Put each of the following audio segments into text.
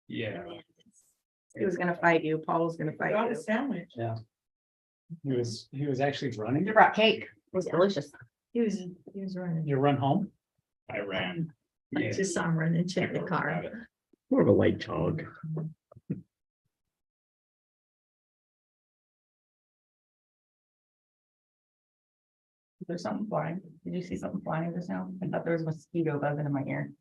Yeah. He was gonna fight you. Paul was gonna fight Got a you. sandwich. Yeah. He was actually running. He brought cake. It was delicious. He was running. You run home? I ran. I just saw him run and check the car. More of a light jog. There's something flying. Did you see something flying just now? I thought there was a mosquito buzzing in my ear.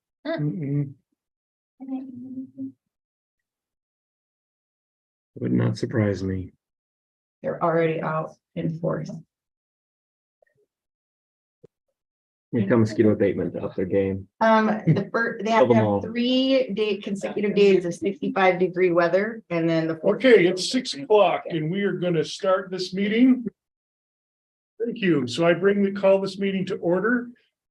Would not surprise me. They're already out in force. We tell mosquito abatement to up their game. They have Kill to them have all. 3 consecutive days of 65-degree weather, and then the fourth. Okay, it's 6 o'clock and we are going to start this meeting. Thank you. So I call this meeting to order.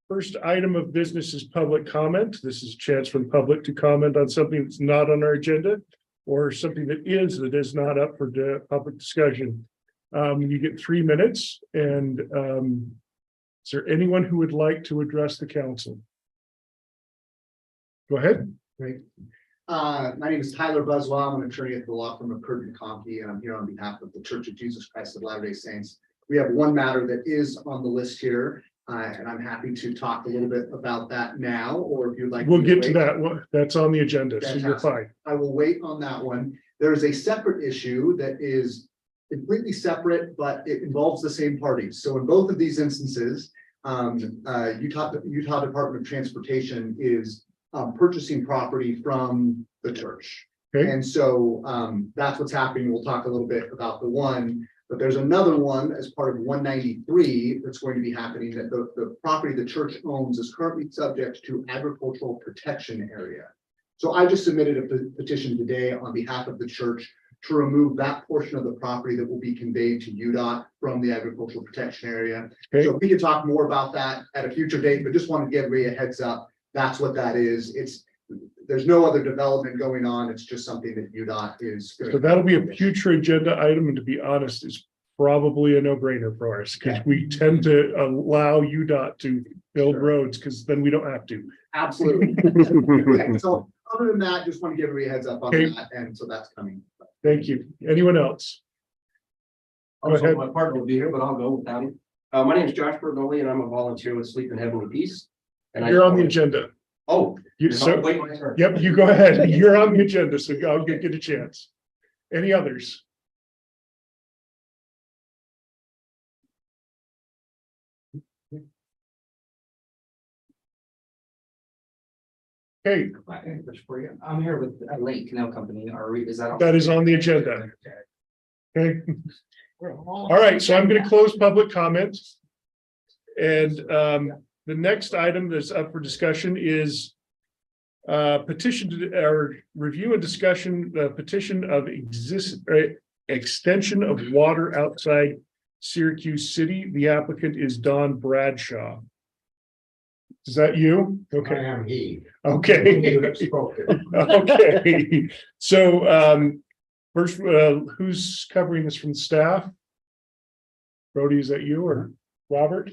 First item of business is public comment. This is a chance for the public to comment on something that's not on our agenda or something that is not up for public discussion. You get 3 minutes, and is there anyone who would like to address the council? Go ahead. Great. My name is Tyler Buswell. I'm an attorney at the law firm of Curtin Conkey, and I'm here on behalf of the Church of Jesus Christ of Latter-day Saints. We have one matter that is on the list here, and I'm happy to talk a little bit about that now, or if you'd like. We'll me get to wait. that. That's on the agenda, so you're Fantastic. fine. I will wait on that one. There is a separate issue that is completely separate, but it involves the same parties. So in both of these instances, Utah Department of Transportation is purchasing property from the church. Okay. And so that's what's happening. We'll talk a little bit about the one, but there's another one as part of 193 that's going to be happening, that the property the church owns is currently subject to agricultural protection area. So I just submitted a petition today on behalf of the church to remove that portion of the property that will be conveyed to UDOT from the agricultural protection area. Okay. So we can talk more about that at a future date, but just wanted to give everybody a heads up. That's what that is. There's no other development going on. It's just something that UDOT is. So that'll be a future agenda item, and to be honest, it's probably a no-brainer for us, because we tend to allow UDOT to build roads, because then we don't have to. Absolutely. Okay, so other than that, just want to give everybody a heads up on Okay. that, and so that's coming. Thank you. Anyone else? Go ahead. My partner will be here, but I'll go without him. My name is Josh Bertoli, and I'm a volunteer with Sleep in Heavenly Peace. And You're on the agenda. Oh, So, wait my turn. yep, you go ahead. You're on the agenda, so I'll get a chance. Any others? Okay, I'm here with Lake Canal Company. Is that? that is on the agenda. Okay. All right, so I'm going to close public comment. And the next item that's up for discussion is petition to or review and discussion, the petition of extension of water outside Syracuse City. The applicant is Don Bradshaw. Is that you? Okay. I am he. Okay. He who has spoken. Okay. So first, who's covering this from staff? Brody, is that you or Robert?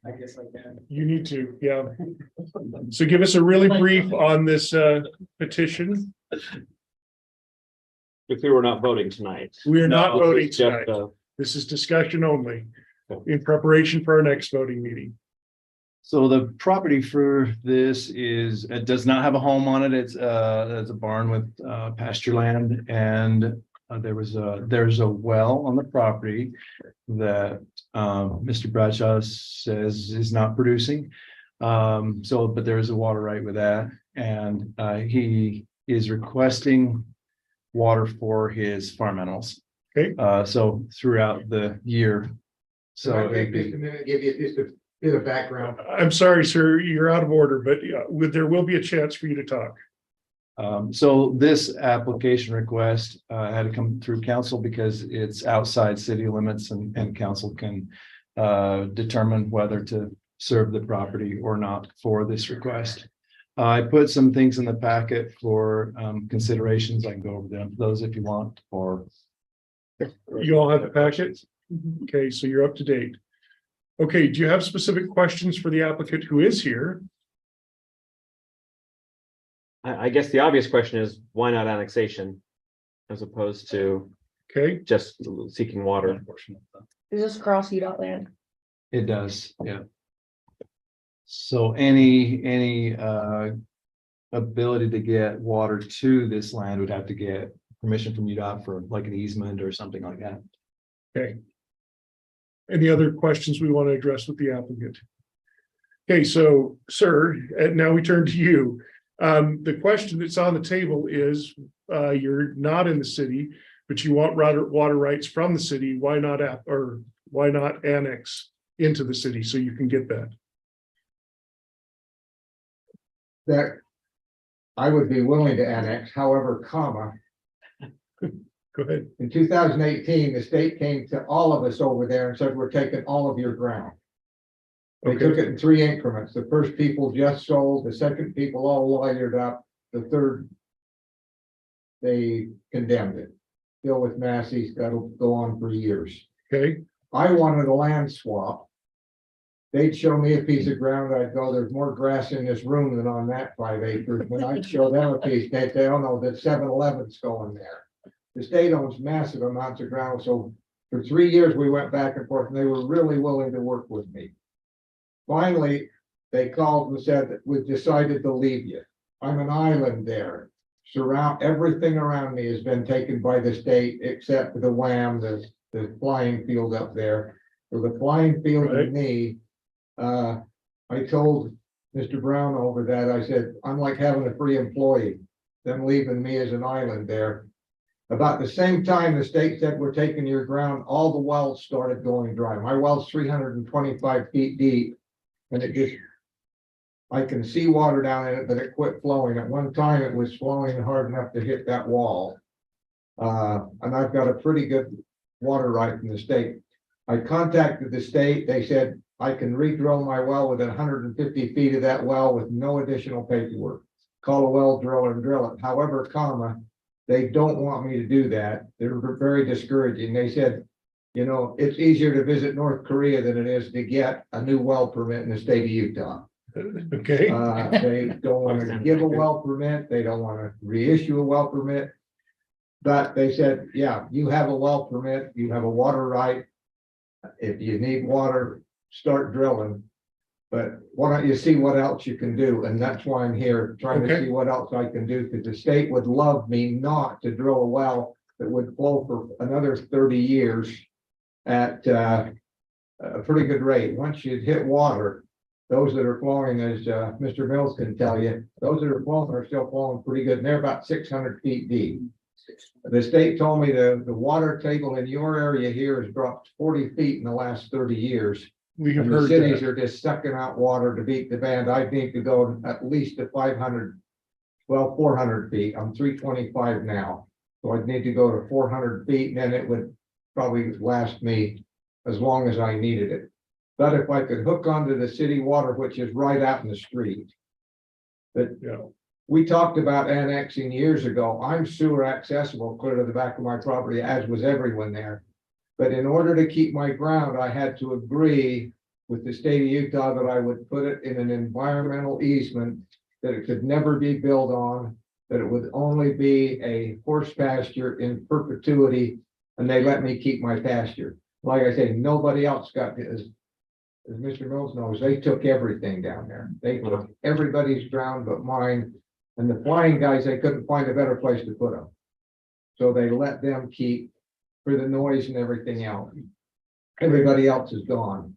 I guess I can. You need to, yeah. So give us a really brief on this petition. If we were not voting tonight. We are not voting It's just, tonight. This is discussion only in preparation for our next voting meeting. So the property for this is, it does not have a home on it. It's a barn with pasture land, and there's a well on the property that Mr. Bradshaw says is not producing. But there is a water right with that, and he is requesting water for his farm animals. Okay. So throughout the year. So I it'd think be. just a minute, give you just a bit of background. I'm sorry, sir, you're out of order, but there will be a chance for you to talk. So this application request had to come through council because it's outside city limits, and council can determine whether to serve the property or not for this request. I put some things in the packet for considerations. I can go over those if you want, or. You all have the packet? Okay, so you're up to date. Okay, do you have specific questions for the applicant who is here? I guess the obvious question is, why not annexation? As opposed to Okay, just seeking water? Is this cross UDOT land? It does, yeah. So any ability to get water to this land would have to get permission from UDOT for like an easement or something like that. okay. Any other questions we want to address with the applicant? Okay, so, sir, and now we turn to you. The question that's on the table is, you're not in the city, but you want water rights from the city. Why not why not annex into the city so you can get that? That I would be willing to annex, however, comma, Go ahead. in 2018, the state came to all of us over there and said, we're taking all of your ground. They Okay. took it in 3 increments. The first people just sold, the second people all lawyered up, the third, they condemned it. Still with Massey's, that'll go on for years. Okay, I wanted a land swap. They'd show me a piece of ground, I'd go, there's more grass in this room than on that 5 acres. When I'd show them a piece, they'd say, oh no, that 7-Eleven's going there. The state owns massive amounts of ground, so for 3 years, we went back and forth, and they were really willing to work with me. Finally, they called and said that we've decided to leave you. I'm an island there. Everything around me has been taken by the state except the WAM, the flying field up there. For the flying field Right. and me, I told Mr. Brown over that, I said, I'm like having a free employee, them leaving me as an island there. About the same time the state said, we're taking your ground, all the wells started going dry. My well's 325 feet deep. And it just, I can see water down in it, but it quit flowing. At one time, it was flowing hard enough to hit that wall. And I've got a pretty good water right from the state. I contacted the state. They said, I can re-drill my well within 150 feet of that well with no additional paperwork. Call a well driller and drill it. However, comma, they don't want me to do that. They're very discouraging. They said, you know, it's easier to visit North Korea than it is to get a new well permit in the state of Utah. okay, They don't want to give a well permit. They don't want to reissue a well permit. But they said, yeah, you have a well permit, you have a water right. If you need water, start drilling. But why don't you see what else you can do? And that's why I'm here, trying to Okay. see what else I can do, because the state would love me not to drill a well that would flow for another 30 years at a pretty good rate. Once you hit water, those that are flowing, as Mr. Mills can tell you, those that are flowing are still flowing pretty good, and they're about 600 feet deep. The state told me the water table in your area here has dropped 40 feet in the last 30 years. we have And the heard cities that. are just sucking out water to beat the band. I need to go at least to 500, well, 400 feet. I'm 325 now. So I'd need to go to 400 feet, and then it would probably last me as long as I needed it. But if I could hook onto the city water, which is right out in the street. But Yeah, we talked about annexing years ago. I'm sewer accessible clear to the back of my property, as was everyone there. But in order to keep my ground, I had to agree with the state of Utah that I would put it in an environmental easement, that it could never be built on, that it would only be a horse pasture in perpetuity, and they let me keep my pasture. Like I say, nobody else got this. As Mr. Mills knows, they took everything down there. They took everybody's ground but mine. And the flying guys, they couldn't find a better place to put them. So they let them keep for the noise and everything else. Everybody else is gone.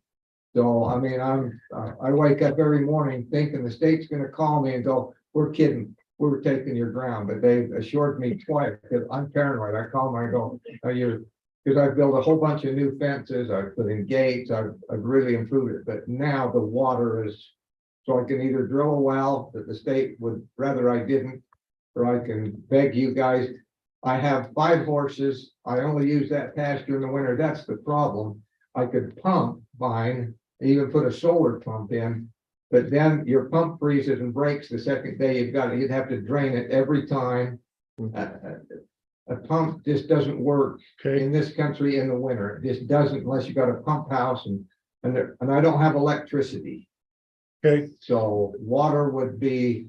So, I mean, I wake up every morning thinking the state's gonna call me and go, we're kidding, we're taking your ground, but they've assured me twice, because I'm paranoid. I call them and I go, are you? Because I've built a whole bunch of new fences, I've put in gates, I've really improved it, but now the water is. So I can either drill a well that the state would rather I didn't, or I can beg you guys. I have 5 horses. I only use that pasture in the winter. That's the problem. I could pump mine, even put a solar pump in, but then your pump freezes and breaks the second day you'd have to drain it every time. A pump just doesn't work okay, in this country in the winter. It just doesn't unless you got a pump house and I don't have electricity. okay, So water would be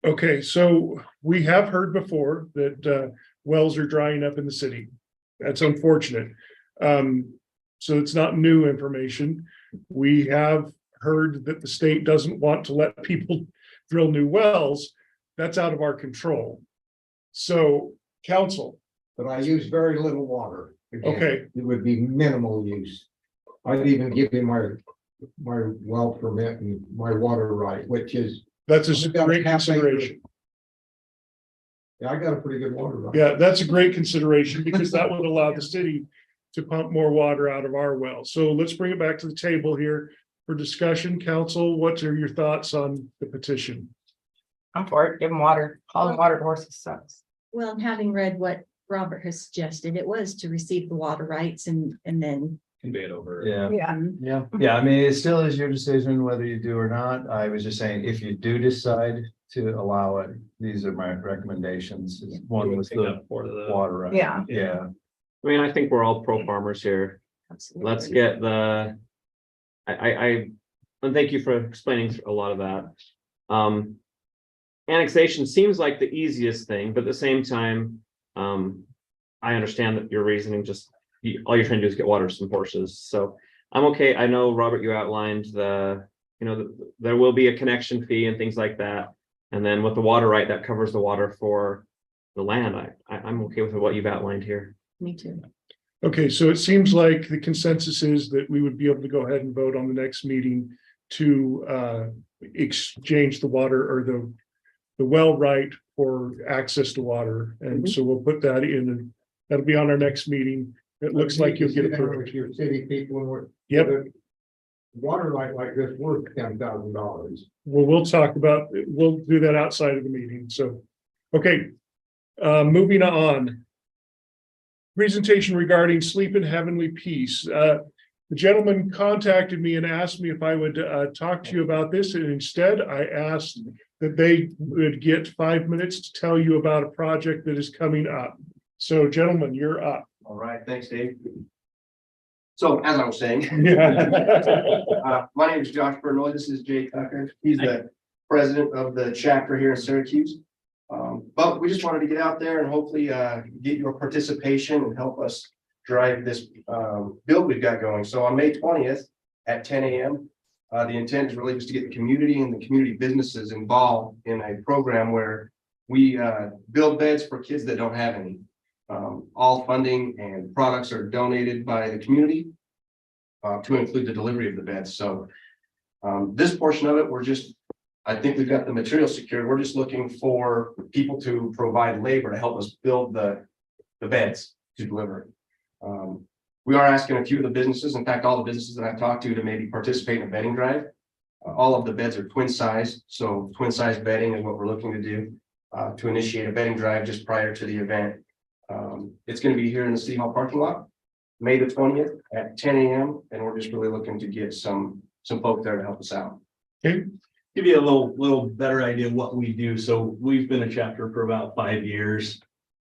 Okay, so we have heard before that wells are drying up in the city. That's unfortunate. So it's not new information. We have heard that the state doesn't want to let people drill new wells. That's out of our control. So, council, But I use very little water. Again, okay, it would be minimal use. I'd even give him my well permit and my water right, which is, that's a We've got a great half acre. consideration. yeah, I got a pretty good water right. Yeah, that's a great consideration because that would allow the city to pump more water out of our well. So let's bring it back to the table here for discussion. Council, what are your thoughts on the petition? I'm for it, give them water, hauling water to horses sucks. Well, and having read what Robert has suggested, it was to receive the water rights and then. Convey it over. Yeah. Yeah. Yeah, I mean, it still is your decision whether you do or not. I was just saying, if you do decide to allow it, these are my recommendations. One was the water. Right? Yeah. Yeah. I mean, I think we're all pro farmers here. Absolutely. Let's get the. And thank you for explaining a lot of that. Annexation seems like the easiest thing, but at the same time, I understand that your reasoning just, all you're trying to do is get water to some horses, so I'm okay. I know, Robert, you outlined there will be a connection fee and things like that. And then with the water right, that covers the water for the land. I'm okay with what you've outlined here. Me too. Okay, so it seems like the consensus is that we would be able to go ahead and vote on the next meeting to exchange the water or the well right for access to water. And so we'll put that in and that'll be on our next meeting. It looks like you'll get Sit down approved. with your city people and we're. Yep. Water right like this worth $10,000. Well, we'll talk about, we'll do that outside of the meeting. So, okay. Moving on. Presentation regarding sleep in heavenly peace. The gentleman contacted me and asked me if I would talk to you about this. And instead I asked that they would get 5 minutes to tell you about a project that is coming up. So gentlemen, you're up. All right, thanks, Dave. So as I was saying, Yeah. my name is Josh Bernoy. This is Jay Tucker. He's the president of the chapter here in Syracuse. But we just wanted to get out there and hopefully get your participation and help us drive this build we've got going. So on May 20th at 10 a.m., the intent is really just to get the community and the community businesses involved in a program where we build beds for kids that don't have any. All funding and products are donated by the community to include the delivery of the beds. So this portion of it, I think we've got the material secured. We're just looking for people to provide labor to help us build the beds to deliver. We are asking a few of the businesses, in fact, all the businesses that I've talked to maybe participate in a bedding drive. All of the beds are twin size. So twin size bedding is what we're looking to do to initiate a bedding drive just prior to the event. It's going to be here in the City Hall parking lot, May the 20th at 10 a.m. And we're just really looking to get some folks there to help us out. Okay. Give you a little better idea of what we do. So we've been a chapter for about 5 years.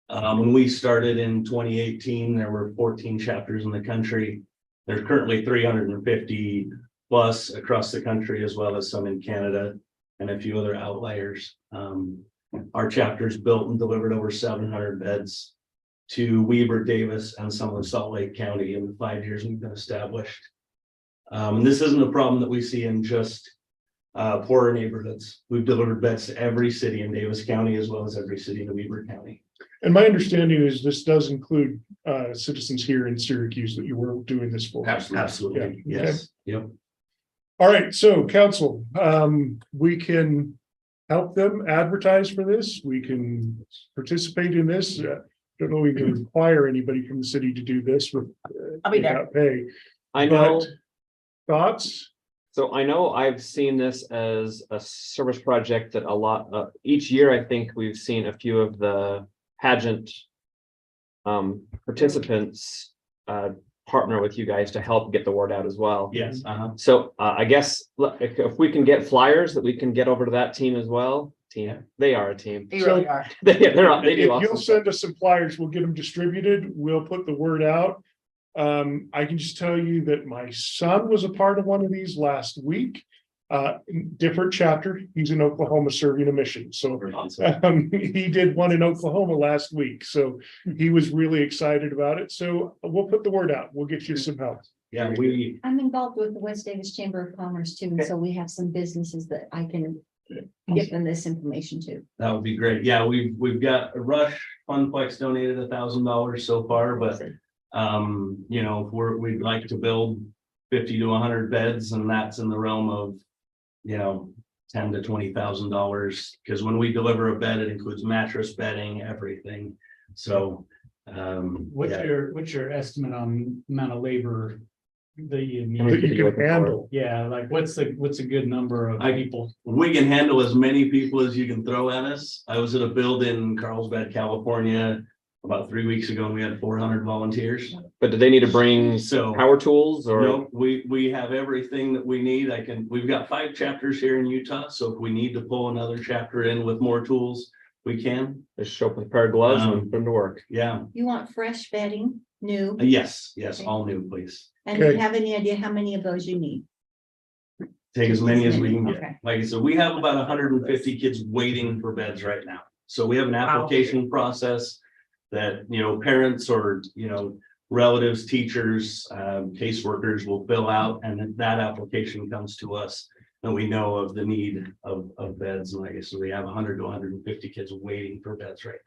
When we started in 2018, there were 14 chapters in the country. There's currently 350 plus across the country, as well as some in Canada and a few other outliers. Our chapters built and delivered over 700 beds to Weber, Davis, and some of Salt Lake County in the 5 years we've been established. This isn't a problem that we see in just poorer neighborhoods. We've delivered beds to every city in Davis County as well as every city in Weber County. And my understanding is this does include citizens here in Syracuse that you were doing this for. Absolutely. Yeah. Yes. Yep. All right, so council, we can help them advertise for this. We can participate in this. Don't know we can require anybody from the city to do this with I'll be there. without pay. I know. But thoughts? So I know I've seen this as a service project that each year, I think we've seen a few of the pageant participants partner with you guys to help get the word out as well. Yes. So I guess if we can get flyers that we can get over to that team as well. They are a team. They really are. They do If awesome you'll stuff. send us some flyers, we'll get them distributed. We'll put the word out. I can just tell you that my son was a part of one of these last week. Different chapter. He's in Oklahoma serving a mission. So he did one in Oklahoma last week. So he was really excited about it. So we'll put the word out. We'll get you some help. Yeah, I'm involved with the West Davis Chamber of Commerce too, and so we have some businesses that I can give them this information to. that would be great. Yeah, we've got a Rush Funplex donated $1,000 so far, but you know, we'd like to build 50 to 100 beds, and that's in the realm of, you know, $10,000 to $20,000, because when we deliver a bed, it includes mattress, bedding, everything. So What's your estimate on amount of labor that you That need? you can handle. Yeah, like what's a good number of people? we can handle as many people as you can throw at us. I was at a build in Carlsbad, California about 3 weeks ago, and we had 400 volunteers. But do they need to bring So power tools or? no, we have everything that we need. We've got 5 chapters here in Utah, so if we need to pull another chapter in with more tools, we can. Just show up with a pair of gloves and put them to work. Yeah, You want fresh bedding, new, yes, all new, please. and do you Okay. have any idea how many of those you need? Take as many as we can get. Okay. Like I said, we have about 150 kids waiting for beds right now. So we have an application process that, you know, parents or, you know, relatives, teachers, caseworkers will fill out, and then that application comes to us. And we know of the need of beds. And like I said, we have 100 to 150 kids waiting for beds right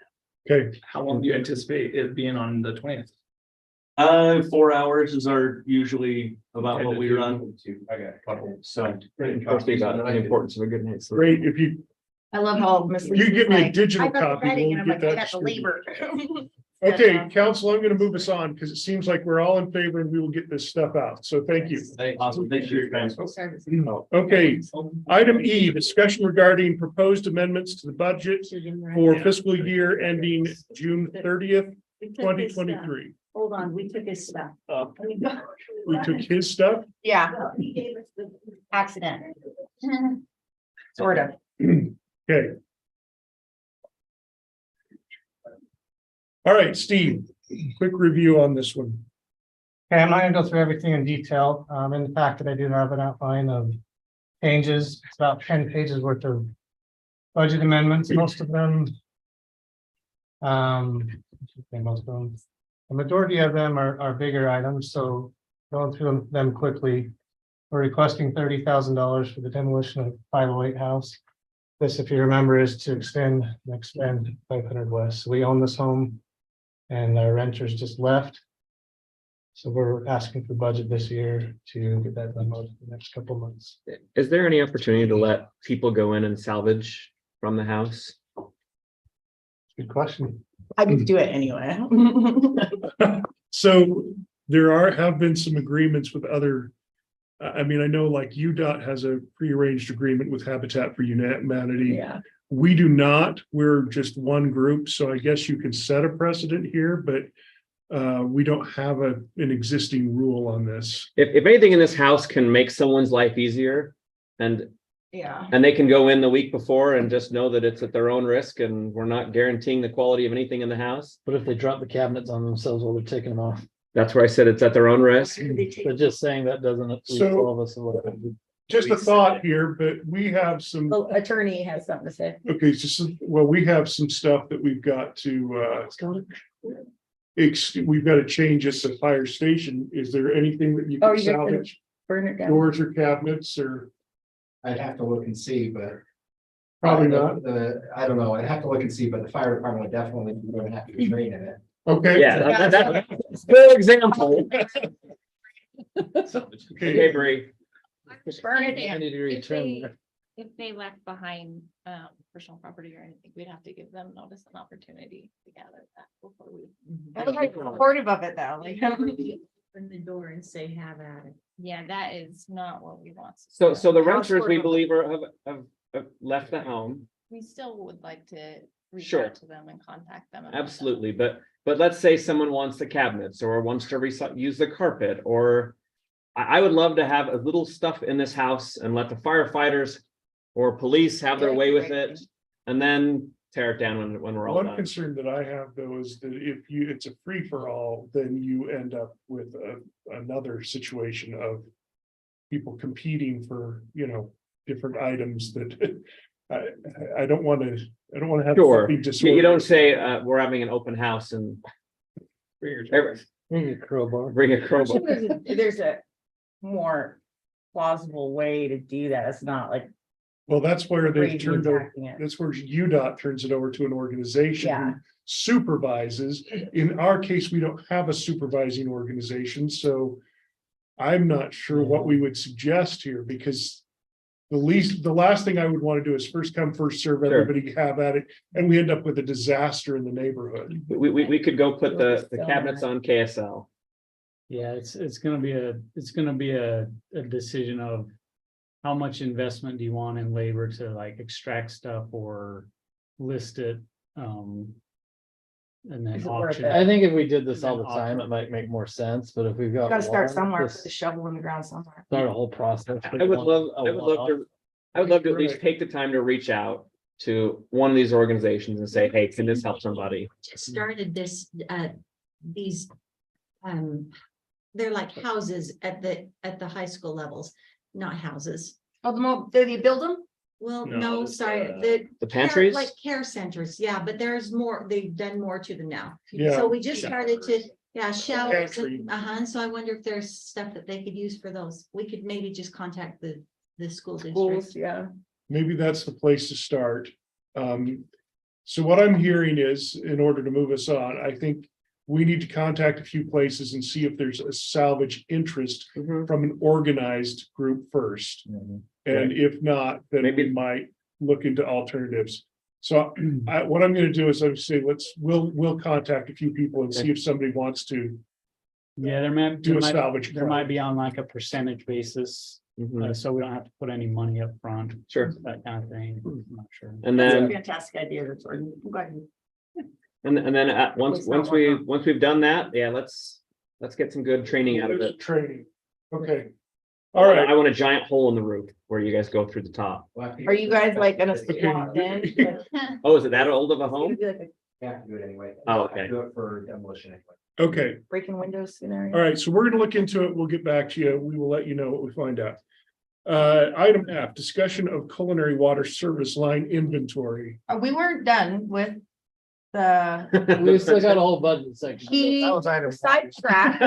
Okay, How long do you anticipate it being on the 20th? now. 4 hours is our usually about what we run. I got a couple. So Especially about the importance of a good night's sleep. great. If you I love how Miss You give me a Lisa's digital like, I got the copy, bedding, we'll and I'm get like, I that got the labor. Okay, council, I'm gonna move us on because it seems like we're all in favor and we will get this stuff out. So thank you. awesome. Thank you, guys. Okay, item E, discussion regarding proposed amendments to the budget for fiscal year ending June 30th, We took twenty his stuff. twenty-three. Hold on, we took his stuff. We took his stuff. Yeah, He gave us the- accident. Sort of. Okay. All right, Steve, quick review on this one. Okay, I'm not gonna go through everything in detail. In the packet, I do have an outline of changes. It's about 10 pages worth of budget amendments, most of them. I should say most of them. The majority of them are bigger items, so going through them quickly. We're requesting $30,000 for the demolition of 508 house. This, if you remember, is to extend and expand 500 West. So we own this home and our renters just left. So we're asking for budget this year to get that done over the next couple months. Is there any opportunity to let people go in and salvage from the house? Good question. I would do it anyway. So have been some agreements with other. I mean, I know like UDOT has a prearranged agreement with Habitat for Humanity. Yeah. We do not, we're just one group, so I guess you can set a precedent here, but we don't have an existing rule on this. If anything in this house can make someone's life easier and Yeah. they can go in the week before and just know that it's at their own risk and we're not guaranteeing the quality of anything in the house. What if they drop the cabinets on themselves while they're taking them off? That's where I said it's at their own risk. But just saying that doesn't. So- all of us or whatever. Just a thought here, but we have some, Oh, attorney has something to say. okay, we have some stuff that we've got to, we've got to change this at fire station. Is there anything that you Oh, can you have to salvage? burn it down. Doors or cabinets or I'd have to look and see, but. probably not? I don't know, I'd have to look and see, but the fire department would definitely, be going to have to be trained in it. Okay. Yeah, that's a good example. Okay, Okay, Bree. Burn it down. If they left behind personal property or anything, we'd have to give them notice and opportunity to gather that before we. I was like supportive of it though, like. Open the door and say, have at it. Yeah, that is not what we want. So the renters, we believe have left the home. We still would like to reach Sure. out to them and contact them. about that. Absolutely, but let's say someone wants the cabinets or wants to use the carpet, or I would love to have a little stuff in this house and let the firefighters or police have their way with it, and then tear it down when we're all one done. concern that I have though is that if it's a free for all, then you end up with another situation of people competing for, different items that I don't want to, have. Sure, something you disorderly. don't say, we're having an open house and. Bring a crowbar. Bring a crowbar. There's a more plausible way to do that. It's not like. Well, that's where they've crazy turned over, attacking it. that's where UDOT turns it over to an organization who Yeah. supervises. In our case, we don't have a supervising organization, so I'm not sure what we would suggest here, because the last thing I would want to do is first come, first serve, Sure. everybody have at it, and we end up with a disaster in the neighborhood. We could go put the cabinets on KSL. Yeah, it's gonna be a decision of how much investment do you want in labor to like extract stuff or list it, and then Is it worth auction. it? it. I think if we did this And all then the time, offer. it might make more sense, but if we've got. Gotta start one, somewhere, just put the shovel in the ground somewhere. Start a whole process. I would love to at least take the time to reach out to one of these organizations and say, hey, can this help somebody? Just started this, these, they're like houses at the high school levels, not houses. Oh, did you build them? Well, No, no, it's, sorry, The pantries? like care centers, yeah, but there's more, they've done more to them now. Yeah. So we just started to, yeah, showers, Pantry. and so I wonder if there's stuff that they could use for those. We could maybe just contact the school Schools, district. yeah. Maybe that's the place to start. So what I'm hearing is, in order to move us on, I think we need to contact a few places and see if there's a salvage interest Mhm. from an organized group first. And if not, then we Maybe- might look into alternatives. So what I'm gonna do is I'm say, we'll contact a few people and see if somebody wants to Yeah, there do a salvage. might be on like a percentage basis, Mhm. so we don't have to put any money up front. Sure. That kind of thing. I'm not sure. And That's a then, fantastic idea. That's what I'm glad. and then once we've done that, yeah, let's get some good training out of it. Training. Okay. All right. I want a giant hole in the roof where you guys go through the top. Are you guys like gonna swap in? Oh, is it that old of a home? Be like a You have to do it anyway. Oh, okay. Do it for demolition anyway. Okay. breaking windows scenario? All right, so we're gonna look into it. We'll get back to you. We will let you know what we find out. Item F, discussion of culinary water service line inventory. We weren't done with the We still got a whole budget section. key sidetrack.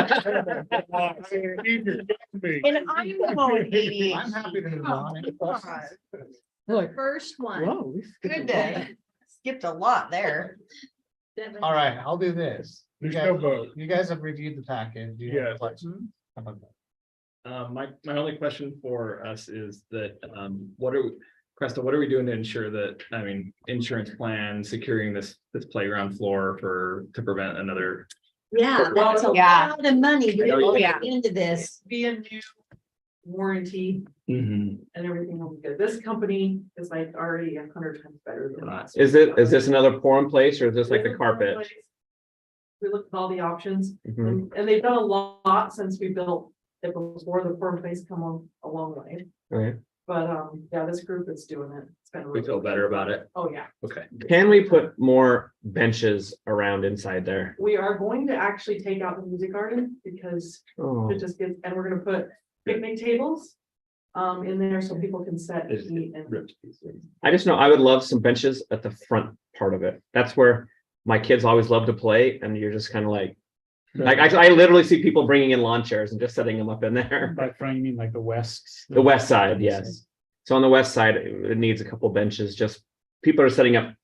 Me. And I'm going ADHD. I'm happy to move on. Any questions? The first one. Whoa, we skipped a Goodness, skipped a lot there. All right, I'll do this. There's no vote. You guys have reviewed the package. Do you have Yes. questions? How about that? My only question for us is that, Cresta, what are we doing to ensure that, I mean, insurance plan, securing this playground floor to prevent another? Yeah, that's a Yeah. lot of money to Oh, put yeah. into this. Be a new warranty and everything will be good. This company is like already 100 times better than us. Is this another pour in place or is this like the carpet? We looked at all the options Mhm. and they've done a lot since we built it before the form place come a long way. Okay. But yeah, this group is doing it. It's been We really feel better about it. Oh, yeah. Okay. Can we put more benches around inside there? We are going to actually take out the music garden because Oh, it just gets, and we're gonna put picnic tables in there so people can sit and eat and. Ripped pieces. I just know I would love some benches at the front part of it. That's where my kids always love to play and you're just kind of like I literally see people bringing in lawn chairs and just setting them up in there. By front, you mean like the west? The west side, yes. So on the west side, it needs a couple benches, just people are setting up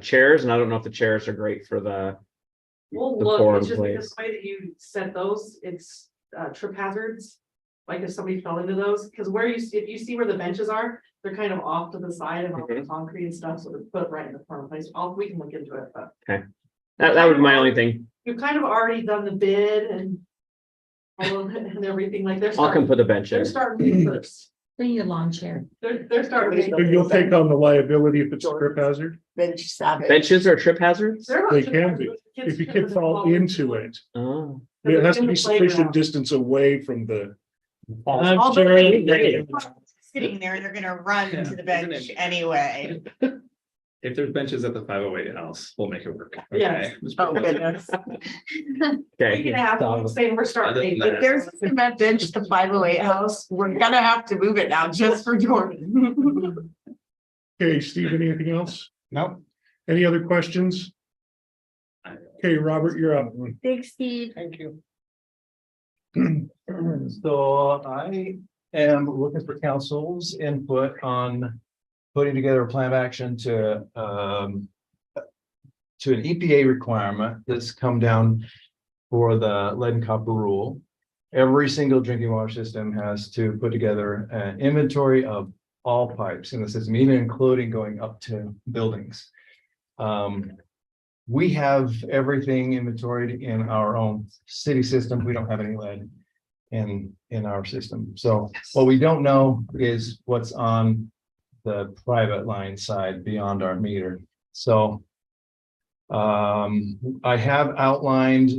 chairs and I don't know if the chairs are great for the Well, the look, pour it's in just because place. the way that you set those, it's trip hazards. Like if somebody fell into those, because if you see where the benches are, they're kind of off to the side and on the concrete and stuff, so they're put right in the front place. We can look into it, but That would be my only thing. we've kind of already done the bid and all of it and everything, like they're I'll come starting, put the bench they're in. starting first. Bring your lawn chair. They're starting. So you'll take on the liability if it's a trip hazard? Bench savage. Benches are trip hazards? They're not They trip can hazards, be, kids if you can could fall into it. Oh. It has to In be the sufficient playground. distance away from the. All the sorry. ladies sitting there, they're gonna run to the bench anyway. If there's benches at the 508 house, we'll make it work. Yes. Okay. Oh, goodness. Okay, We're gonna have to say we're starting. Other than If there's a cement bench to 508 house, we're gonna have to move it now just for Jordan. Okay, Steve, anything else? Nope. Any other questions? Okay, Robert, you're up. Thanks, Steve. Thank you. So I am looking for council's input on putting together a plan of action to an EPA requirement that's come down for the lead and copper rule. Every single drinking water system has to put together an inventory of all pipes in the system, even including going up to buildings. We have everything inventoried in our own city system. We don't have any lead in our system. So what we don't know is what's on the private line side beyond our meter. So I have outlined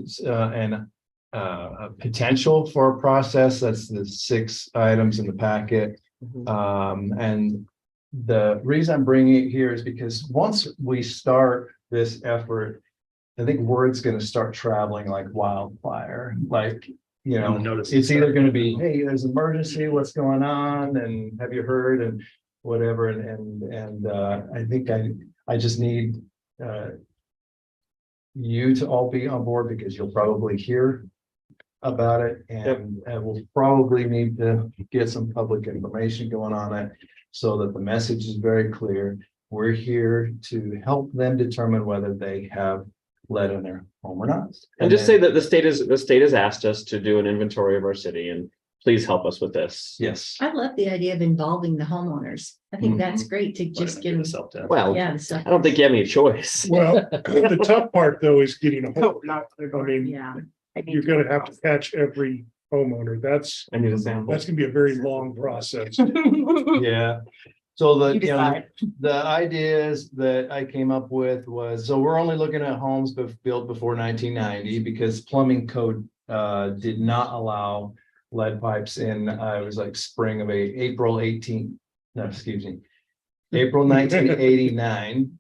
a potential for a process. That's the 6 items in the packet. And the reason I'm bringing it here is because once we start this effort, I think word's going to start traveling like wildfire. Like, you know, it's either going to be, hey, there's an emergency, what's going on, and have you heard, and whatever. And I think I just need you to all be on board, because you'll probably hear about it, and we'll probably need to get some public information going on it so that the message is very clear. We're here to help them determine whether they have lead in their home or not. and just say that the state has asked us to do an inventory of our city, and please help us with this. Yes. I love the idea of involving the homeowners. I think that's great to just get, Well, yeah. I don't think you have any choice. Well, the tough part though is getting a hold. I mean, Yeah. you're gonna have to catch every homeowner. That's I need a sample. gonna be a very long process. Yeah. So the, You you know, decide. the ideas that I came up with was, so we're only looking at homes built before 1990, because plumbing code did not allow lead pipes in, it was like spring of April 18th, no, excuse me, April 1989.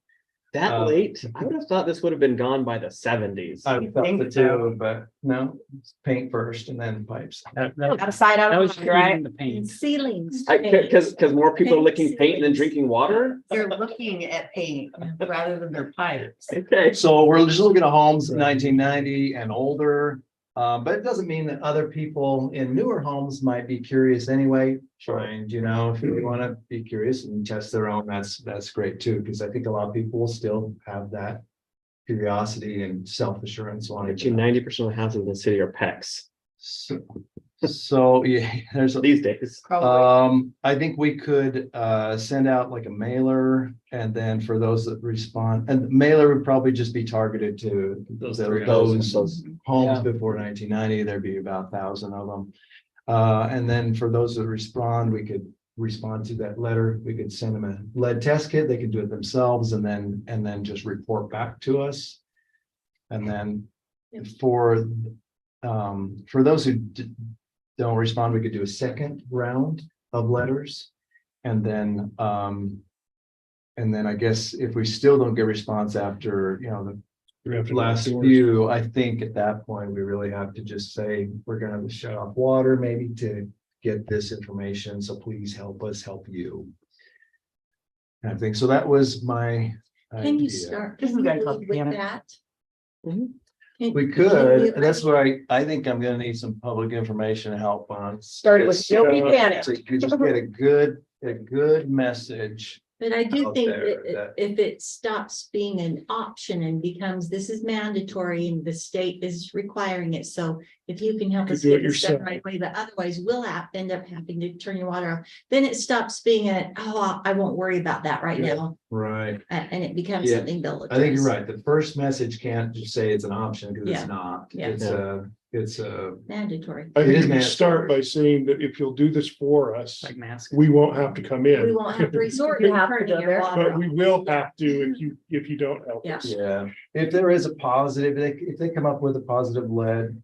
That late? I would have thought this would have been gone by the 70s. I thought the two, but no, it's paint first and then pipes. Outside out, right? The paint. Ceilings. Because more people are licking paint than drinking water? They're looking at paint rather than their pipes. Okay. So we're just looking at homes 1990 and older. But it doesn't mean that other people in newer homes might be curious anyway. And, you know, if you want to be curious and test their own, that's great too, because I think a lot of people will still have that curiosity and self-assurance wanting Actually, 90% of the houses in the city are PECs So yeah, there's these days. I think we could send out like a mailer, and then for those that respond, and the mailer would probably just be targeted to Those those three homes Yeah. before 1990. There'd be about 1,000 of them. And then for those that respond, we could respond to that letter. We could send them a lead test kit. They can do it themselves and then just report back to us. And then for those who don't respond, we could do a second round of letters. And then I guess if we still don't get a response after, you know, the last few, I think at that point, we really have to just say, we're gonna have to shut off water maybe to get this information. So please help us help you. And I think, so that was my Can you idea. start? This is Can you gonna lead help with Janet. that? Mhm. We could, that's where I think I'm gonna need some public information help on. Start it with It's, Joe Buchanan. So you can just get a good message. But I do out think there that if it stops being an option and becomes, this is mandatory and the state is requiring it, so if you can help You us do it get this done yourself. right away, but otherwise we'll end up having to turn your water off. Then it stops being I won't worry about that right Yeah. now, Right. and it becomes Yeah. something they'll I think you're address. right. The first message can't just say it's an option, because Yeah. it's not. Yeah. It's a, Mandatory. I It think is you can start mandatory. by saying that if you'll do this for us, Like mask. we won't have to come We in. won't have to resort You to have to turning go your there. water But we off. will have to if you don't help Yeah. us. yeah, if there is a positive, if they come up with a positive lead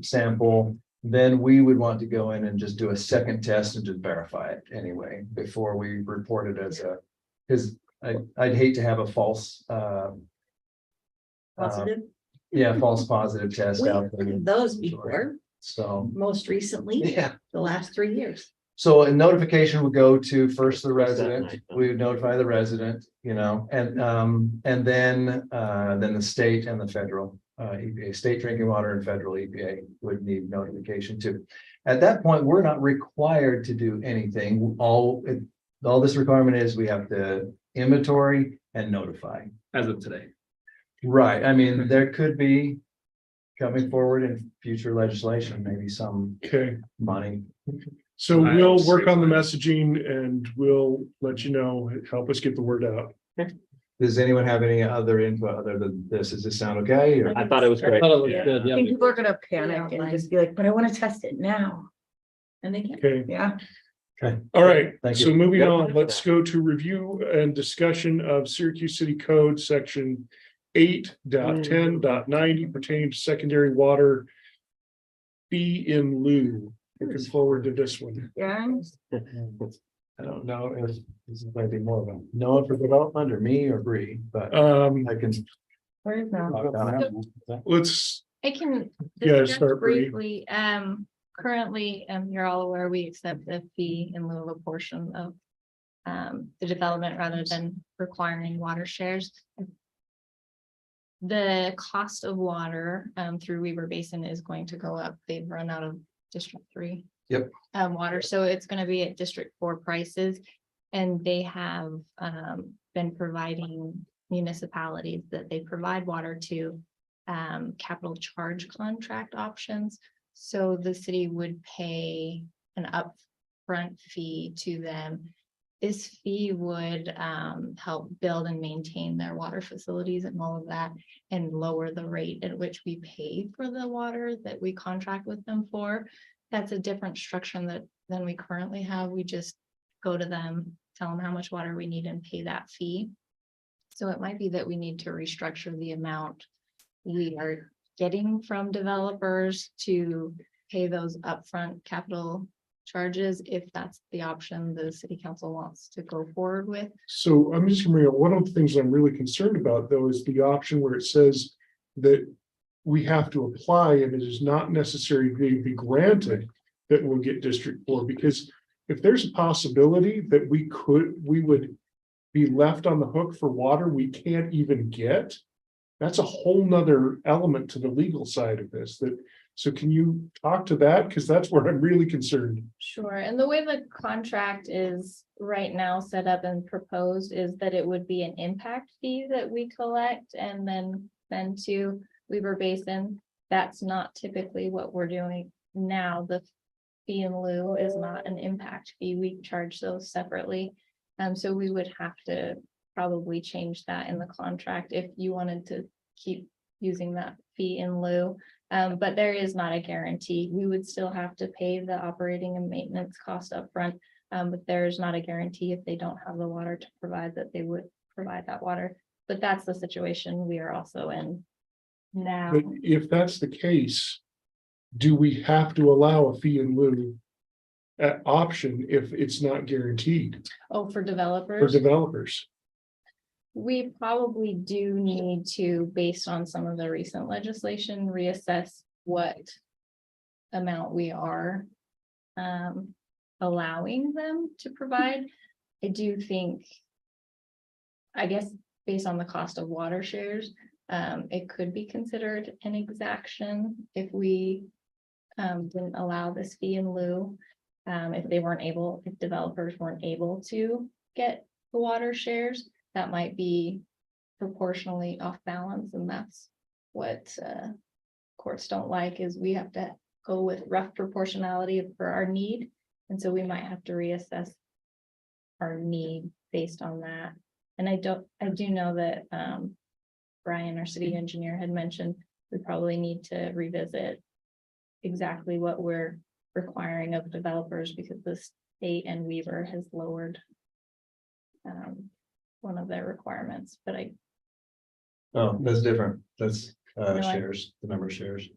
sample, then we would want to go in and just do a second test and just verify it anyway, before we report it as because I'd hate to have a false, Positive. yeah, false positive test We've out there. heard those before, So, most recently, yeah. the last 3 years. So a notification would go to first the resident, we would notify the resident, you know, and then the state and the federal. EPA, state drinking water and federal EPA would need notification too. At that point, we're not required to do anything. All this requirement is we have to inventory and notify. As of today. Right, I mean, there could be coming forward in future legislation, maybe some Okay, money. so we'll work on the messaging and we'll let you know, help us get the word out. Does anyone have any other input other than this? Does this sound okay? Or I thought it was great. Thought it looked good, I yeah. think people are gonna panic and just be like, but I wanna test it now. And they can't, Okay, yeah. all right, Thank so you. moving Yep. on, let's go to review and discussion of Syracuse City Code, section 8.10.90 pertaining to secondary water fee in lieu. Looking forward to this one. Yeah. I don't know if this is maybe more of a Noah for development or me or Bree, but I can. Where is now? talk down that. Let's, I can Yeah, discuss start, Bree. briefly, currently, you're all aware, we accept a fee in lieu of a portion of the development rather than requiring water shares. The cost of water through Weaver Basin is going to go up. They've run out of District 3. Yep. Water, so it's gonna be at District 4 prices. And they have been providing municipalities that they provide water to capital charge contract options. So the city would pay an upfront fee to them. This fee would help build and maintain their water facilities and all of that, and lower the rate at which we pay for the water that we contract with them for. That's a different structure than we currently have. We just go to them, tell them how much water we need and pay that fee. So it might be that we need to restructure the amount we are getting from developers to pay those upfront capital charges, if that's the option the city council wants to go forward with. so I'm just gonna bring up, one of the things I'm really concerned about though is the option where it says that we have to apply and it is not necessary to be granted that we'll get District 4, because if there's a possibility that we would be left on the hook for water we can't even get, that's a whole nother element to the legal side of this. So can you talk to that? Because that's where I'm really concerned. Sure, and the way the contract is right now set up and proposed is that it would be an impact fee that we collect and then send to Weaver Basin. That's not typically what we're doing now. The fee in lieu is not an impact fee. We charge those separately. So we would have to probably change that in the contract if you wanted to keep using that fee in lieu. But there is not a guarantee. We would still have to pay the operating and maintenance cost upfront. But there's not a guarantee if they don't have the water to provide that they would provide that water. But that's the situation we are also in now. But if that's the case, do we have to allow a fee in lieu option if it's not guaranteed Oh, for for developers, developers? we probably do need to, based on some of the recent legislation, reassess what amount we are allowing them to provide. I do think, I guess, based on the cost of water shares, it could be considered an exaction if we didn't allow this fee in lieu. If developers weren't able to get the water shares, that might be proportionally off balance, and that's what courts don't like, is we have to go with rough proportionality for our need, and so we might have to reassess our need based on that. And I do know that Brian, our city engineer, had mentioned we probably need to revisit exactly what we're requiring of developers, because the state and Weaver has lowered one of their requirements, but Oh, that's different. That's I- shares, the number of shares.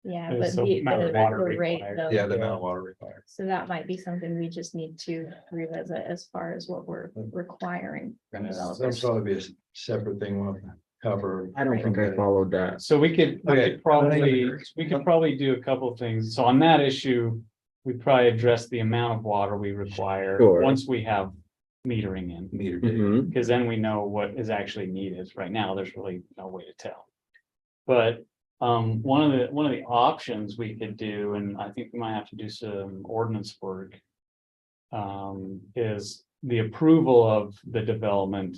Yeah, There's but some amount of water the rate required. though. Yeah, the amount of water required. So that might be something we just need to revisit as far as what we're requiring from That'll developers. probably be a separate thing we'll cover. I don't think I followed that. So we could Okay. probably do a couple of things. So on that issue, we probably address the amount of water we require. Sure. Once we have metering in, Meter data. Mhm. because then we know what is actually needed. Right now, there's really no way to tell. But one of the options we could do, and I think we might have to do some ordinance work. Is the approval of the development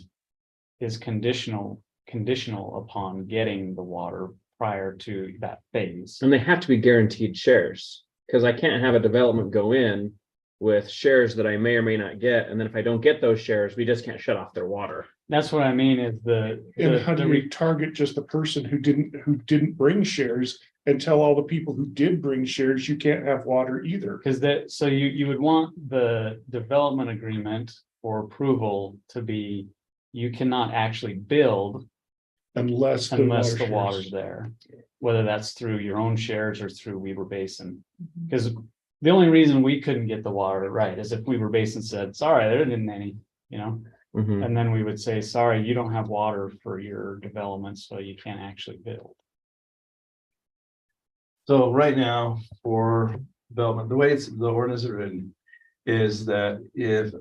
is conditional upon getting the water prior to that phase. And they have to be guaranteed shares, because I can't have a development go in with shares that I may or may not get, and then if I don't get those shares, we just can't shut off their water. That's what I mean is And how do we target just the person who didn't bring shares and tell all the people who did bring shares, you can't have water either? Because so you would want the development agreement for approval to be, you cannot actually build Unless unless the shares. water's there. Whether that's through your own shares or through Weaver Basin. Because the only reason we couldn't get the water right is if Weaver Basin said, sorry, there isn't any, you know? Mhm. And then we would say, sorry, you don't have water for your development, so you can't actually build. So right now, for development, the way the ordinance is written is that if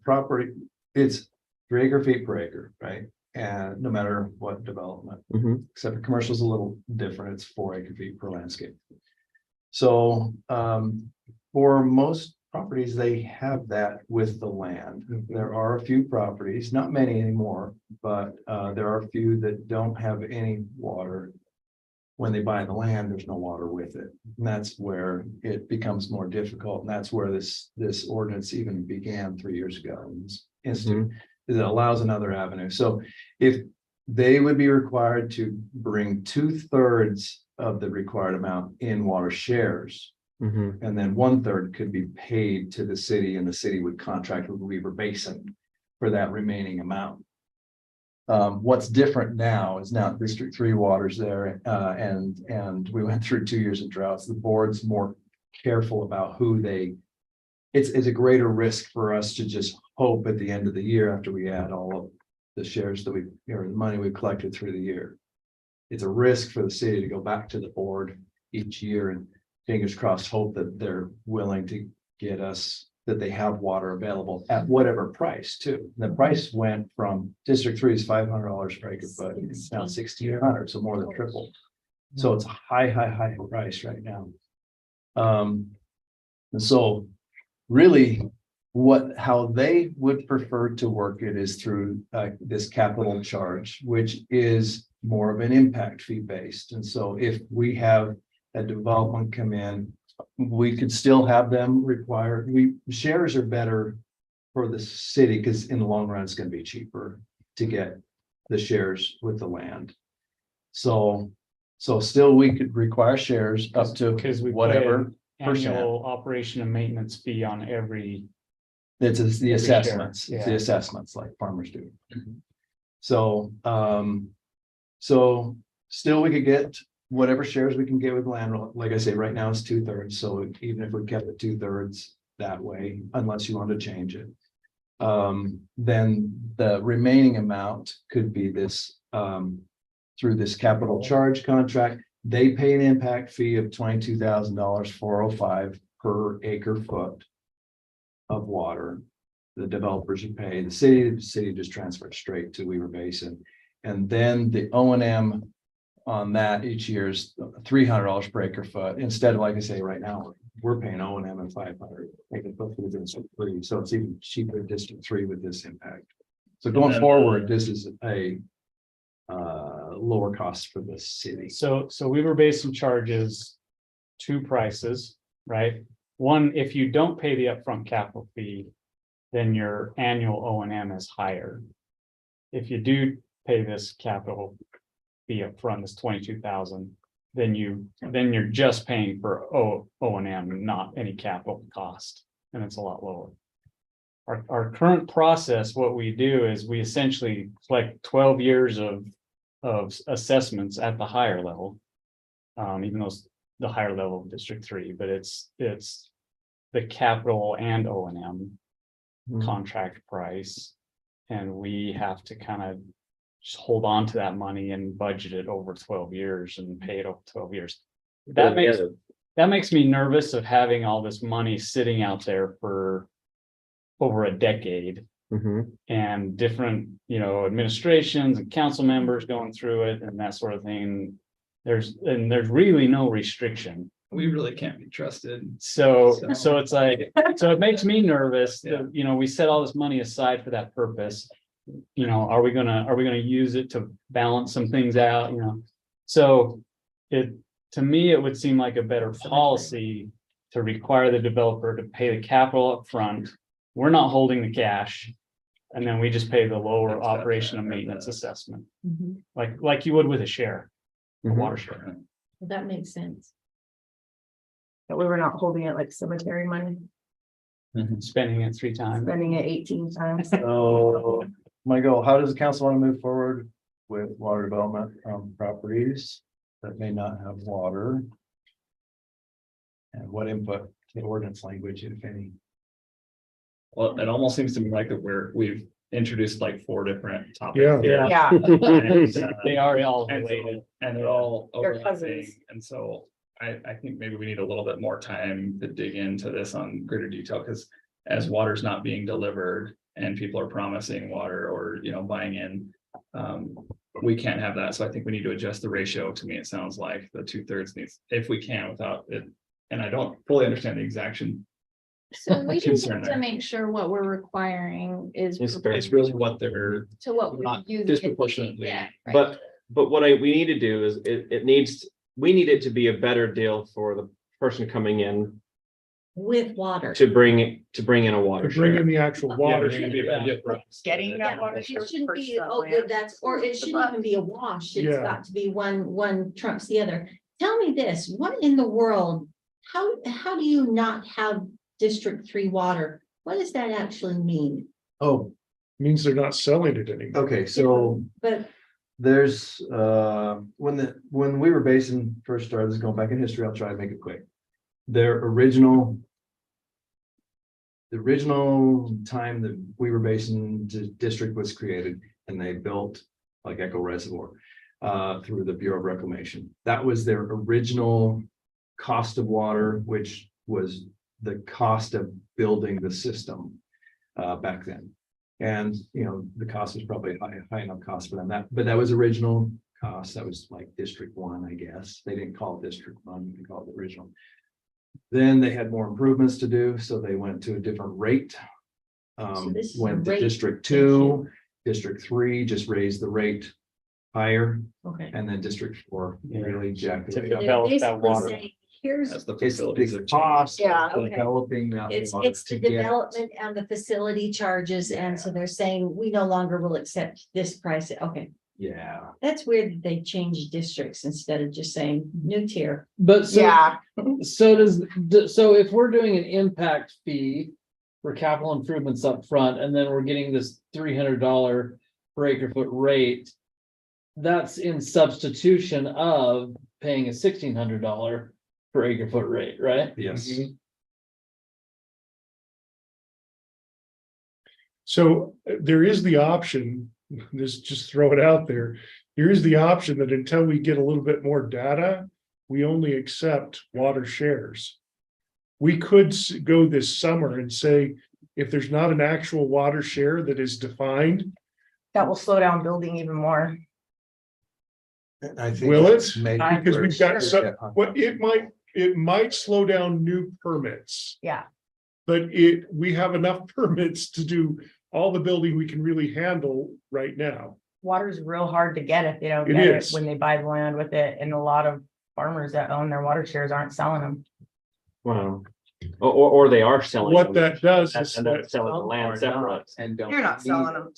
property, it's 3 acre feet per acre, right? And no matter what development, Mhm. except commercial is a little different, it's 4 acre feet per landscape. So for most properties, they have that with the land. There are a few properties, not many anymore, but there are a few that don't have any water. When they buy the land, there's no water with it. And that's where it becomes more difficult. And that's where this ordinance even began 3 years ago. It allows another avenue. So if they would be required to bring 2/3 of the required amount in water shares. Mhm. And then 1/3 could be paid to the city, and the city would contract with Weaver Basin for that remaining amount. What's different now is now District 3 water's there, and we went through 2 years of droughts. The board's more careful about who they. It's a greater risk for us to just hope at the end of the year after we add all of the shares that or the money we collected through the year. It's a risk for the city to go back to the board each year and fingers crossed, hope that they're willing to get us, that they have water available at whatever price too. The price went from District 3 is $500 per acre, but it's now 1,600, so more than triple. So it's a high price right now. And so really how they would prefer to work it is through this capital charge, which is more of an impact fee based. And so if we have a development come in, we could still have them require, shares are better for the city because in the long run, it's going to be cheaper to get the shares with the land. So still we could require shares up to Because we whatever percent. annual operation and maintenance fee on every. It's the Every share, assessments, it's the yeah. assessments like farmers do. So, so still we could get whatever shares we can get with land. Like I say, right now it's 2/3. So even if we kept it 2/3 that way, unless you want to change it. Then the remaining amount could be this, through this capital charge contract. They pay an impact fee of $22,000, $405 per acre foot of water. The developers would pay, the city just transferred straight to Weaver Basin. And then the O&M on that each year is $300 per acre foot. Instead of, like I say, right now, we're paying O&M at $500 acre foot for District 3. So it's even cheaper in District 3 with this impact. So going forward, this is a lower cost for the city. So Weaver Basin charges 2 prices, right? One, if you don't pay the upfront capital fee, then your annual O&M is higher. If you do pay this capital fee upfront, this 22,000, then you're just paying for O&M, not any capital cost, and it's a lot lower. Our current process, what we do is we essentially collect 12 years of assessments at the higher level. Even though the higher level of District 3, but it's the capital and O&M contract price. And we have to kind of just hold on to that money and budget it over 12 years and pay it over 12 years. That makes me nervous of having all this money sitting out there for over a decade. And different, administrations and council members going through it and that sort of thing. There's really no restriction. We really can't be trusted. So it's like, so it makes me nervous that, we set all this money aside for that purpose. Are we gonna use it to balance some things out, So to me, it would seem like a better policy to require the developer to pay the capital up front. We're not holding the cash. And then we just pay the lower operation and maintenance assessment, like you would with a share, a water share. That makes sense. That we were not holding it like cemetery money, Spending it 3 times. spending it 18 times. So, Michael, how does the council want to move forward with water development on properties that may not have water? And what input to the ordinance language, if any? Well, it almost seems to me like that we've introduced like 4 different topics. Yeah. Yeah, And, They are all and related. they're all They're overlapping, cousins. and so I think maybe we need a little bit more time to dig into this on greater detail, because as water's not being delivered and people are promising water or, buying in, we can't have that. So I think we need to adjust the ratio. To me, it sounds like the 2/3 needs, if we can, without it. And I don't fully understand the exaction. So we just Concern have there. to make sure what we're requiring is It's really what they're to what we not use. disproportionately. Yeah. right. But what we need to do is we need it to be a better deal for the person coming in With water. to bring in a water To bring share. in the actual water. getting that water. It shouldn't be, or it shouldn't even be a wash. It's Yeah. got to be one trumps the other. Tell me this, what in the world, how do you not have District 3 water? What does that actually mean? Oh, Means they're not selling it anymore. okay, so But there's, when Weaver Basin first started, this is going back in history, I'll try to make it quick. The original time that Weaver Basin District was created, and they built like Echo Reservoir through the Bureau of Reclamation. That was their original cost of water, which was the cost of building the system back then. And, the cost was probably high enough cost for them, but that was original cost. That was like District 1, I guess. They didn't call it District 1, they called it original. Then they had more improvements to do, so they went to a different rate. this is a Went to rate District issue. 2, District 3 just raised the rate higher, okay. and then District 4 really jacked To it up. develop that Basically water. saying, here's, As the It's facilities the have cost changed. Yeah, of okay. developing that water it's to the get. development and the facility charges, and so they're saying, we no longer will accept this price. Okay, Yeah, that's weird that they changed districts instead of just saying new tier. But Yeah, so if we're doing an impact fee for capital improvements up front, and then we're getting this $300 per acre foot rate, that's in substitution of paying a $1,600 per acre foot rate, right? yes. So there is the option, just throw it out there. There is the option that until we get a little bit more data, we only accept water shares. We could go this summer and say, if there's not an actual water share that is defined, that will slow down building even more. I think will it? it's made Because we've got worse. some, well, it might slow down new permits. Yeah, But we have enough permits to do all the building we can really handle right now. water's real hard to get if they don't It get it is. when they buy the land with it, and a lot of farmers that own their water shares aren't selling them. Wow. Or they are selling. What them that does is and then that, selling the land separate. And don't. You're not selling them.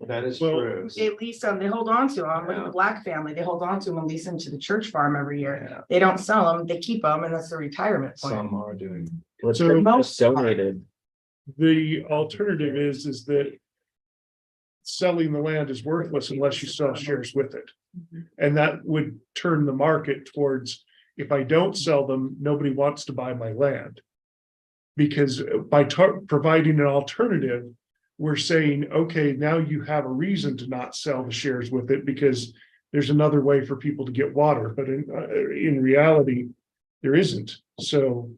That is Well, true. They lease them, they hold on to them. Look at the Black family, they hold on to them and lease them to the church farm every year. They don't sell them, they keep them, and that's the retirement plan. Some are doing. Let's So- just donated. the alternative is that selling the land is worthless unless you sell shares with it. And that would turn the market towards if I don't sell them, nobody wants to buy my land. Because by providing an alternative, we're saying, okay, now you have a reason to not sell the shares with it because there's another way for people to get water, but in reality, there isn't. So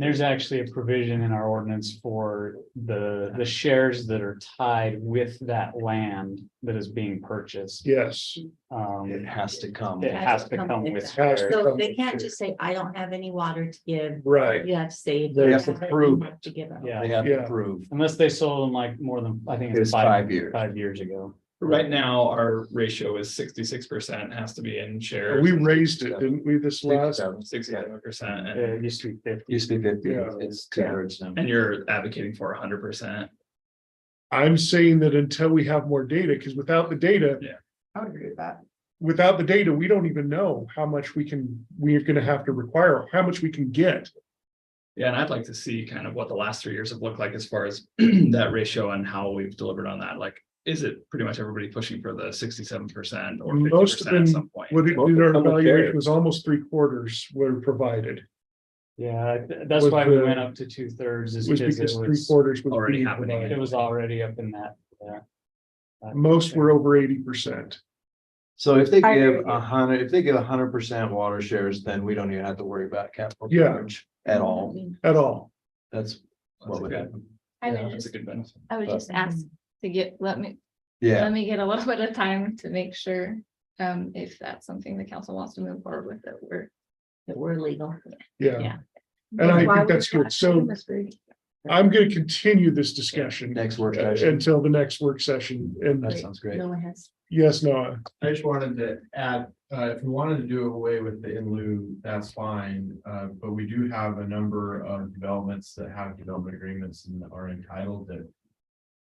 There's actually a provision in our ordinance for the shares that are tied with that land that is being purchased. yes, It has to come. It has to come with. Has to shares. So they can't just say, I don't have any water to give. right. You have to say. if They you have to it, prove you have To give it. Yeah, They have Yeah. to prove. unless they sold them like more than, I think It's it's 5 years. 5 years ago. Right now, our ratio is 66% has to be in shares. We raised it, didn't we, this last? 67%, It used to be 50. Used to be 50, Yeah. it's 2/3 now. and you're advocating for 100%. I'm saying that until we have more data, because without the data, I would agree with that. without the data, we don't even know how much we're gonna have to require, how much we can get. Yeah, and I'd like to see kind of what the last 3 years have looked like as far as that ratio and how we've delivered on that. Like, is it pretty much everybody pushing for the 67% or Most of 50% at them, some point? what it Most did, our of them will evaluation share. was almost 3/4 were provided. Yeah, that's Was why we the- went up to 2/3 is Was because because it was, 3/4 was already being happening. provided. it was already up in that, yeah. Most were over 80%. So if they I agree give with you. 100, if they give 100% water shares, then we don't even have to worry about capital Yeah. charge at all. At all. That's what would happen. I Yeah, would that's a just, good benefit. I would just ask to let me Yeah, get a little bit of time to make sure, if that's something the council wants to move forward with, that we're legal. Yeah. Yeah. And I Why think would that's you good. not So do this, Brady? I'm gonna continue this discussion next work session. until the next work session. And That sounds great. No one has. yes, Noah, I just wanted to add, if we wanted to do away with the in lieu, that's fine, but we do have a number of developments that have development agreements and are entitled that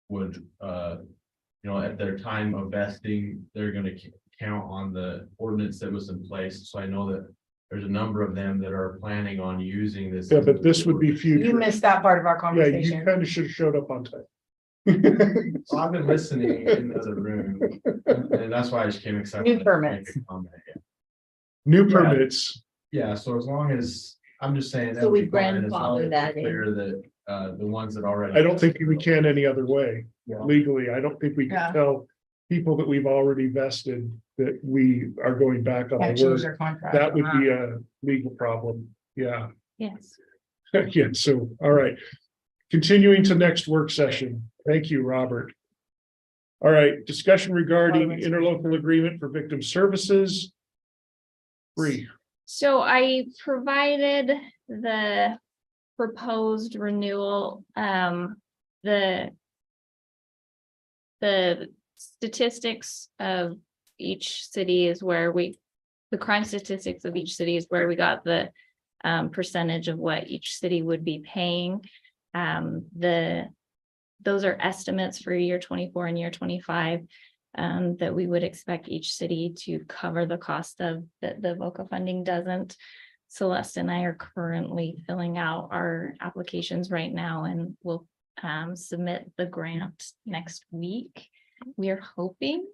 would, at their time of vesting, they're gonna count on the ordinance that was in place, so I know that there's a number of them that are planning on using this. yeah, but this would be You future. missed that part of our Yeah, you conversation. kind of should have showed up on time. So I've been listening in the other room, and that's why I just came excited. New permits. New permits. Yeah, so as long as, I'm just saying. that So we would be fine, as long grandfather as it's that in. clear that, the ones that already. I don't think we can any other way Yeah. legally. I don't think we Yeah. can tell people that we've already vested that we are going back on Can't the change word. their contract. That would be a legal problem. Yeah. Yes. Yeah, so, all right. Continuing to next work session. Thank you, Robert. All right, discussion regarding interlocal agreement for victim services. Free. So I provided the proposed renewal, the statistics of each city is where the crime statistics of each city is where we got the percentage of what each city would be paying. Those are estimates for year 24 and year 25 that we would expect each city to cover the cost of that the VOCA funding doesn't. Celeste and I are currently filling out our applications right now and we'll submit the grant next week. We are hoping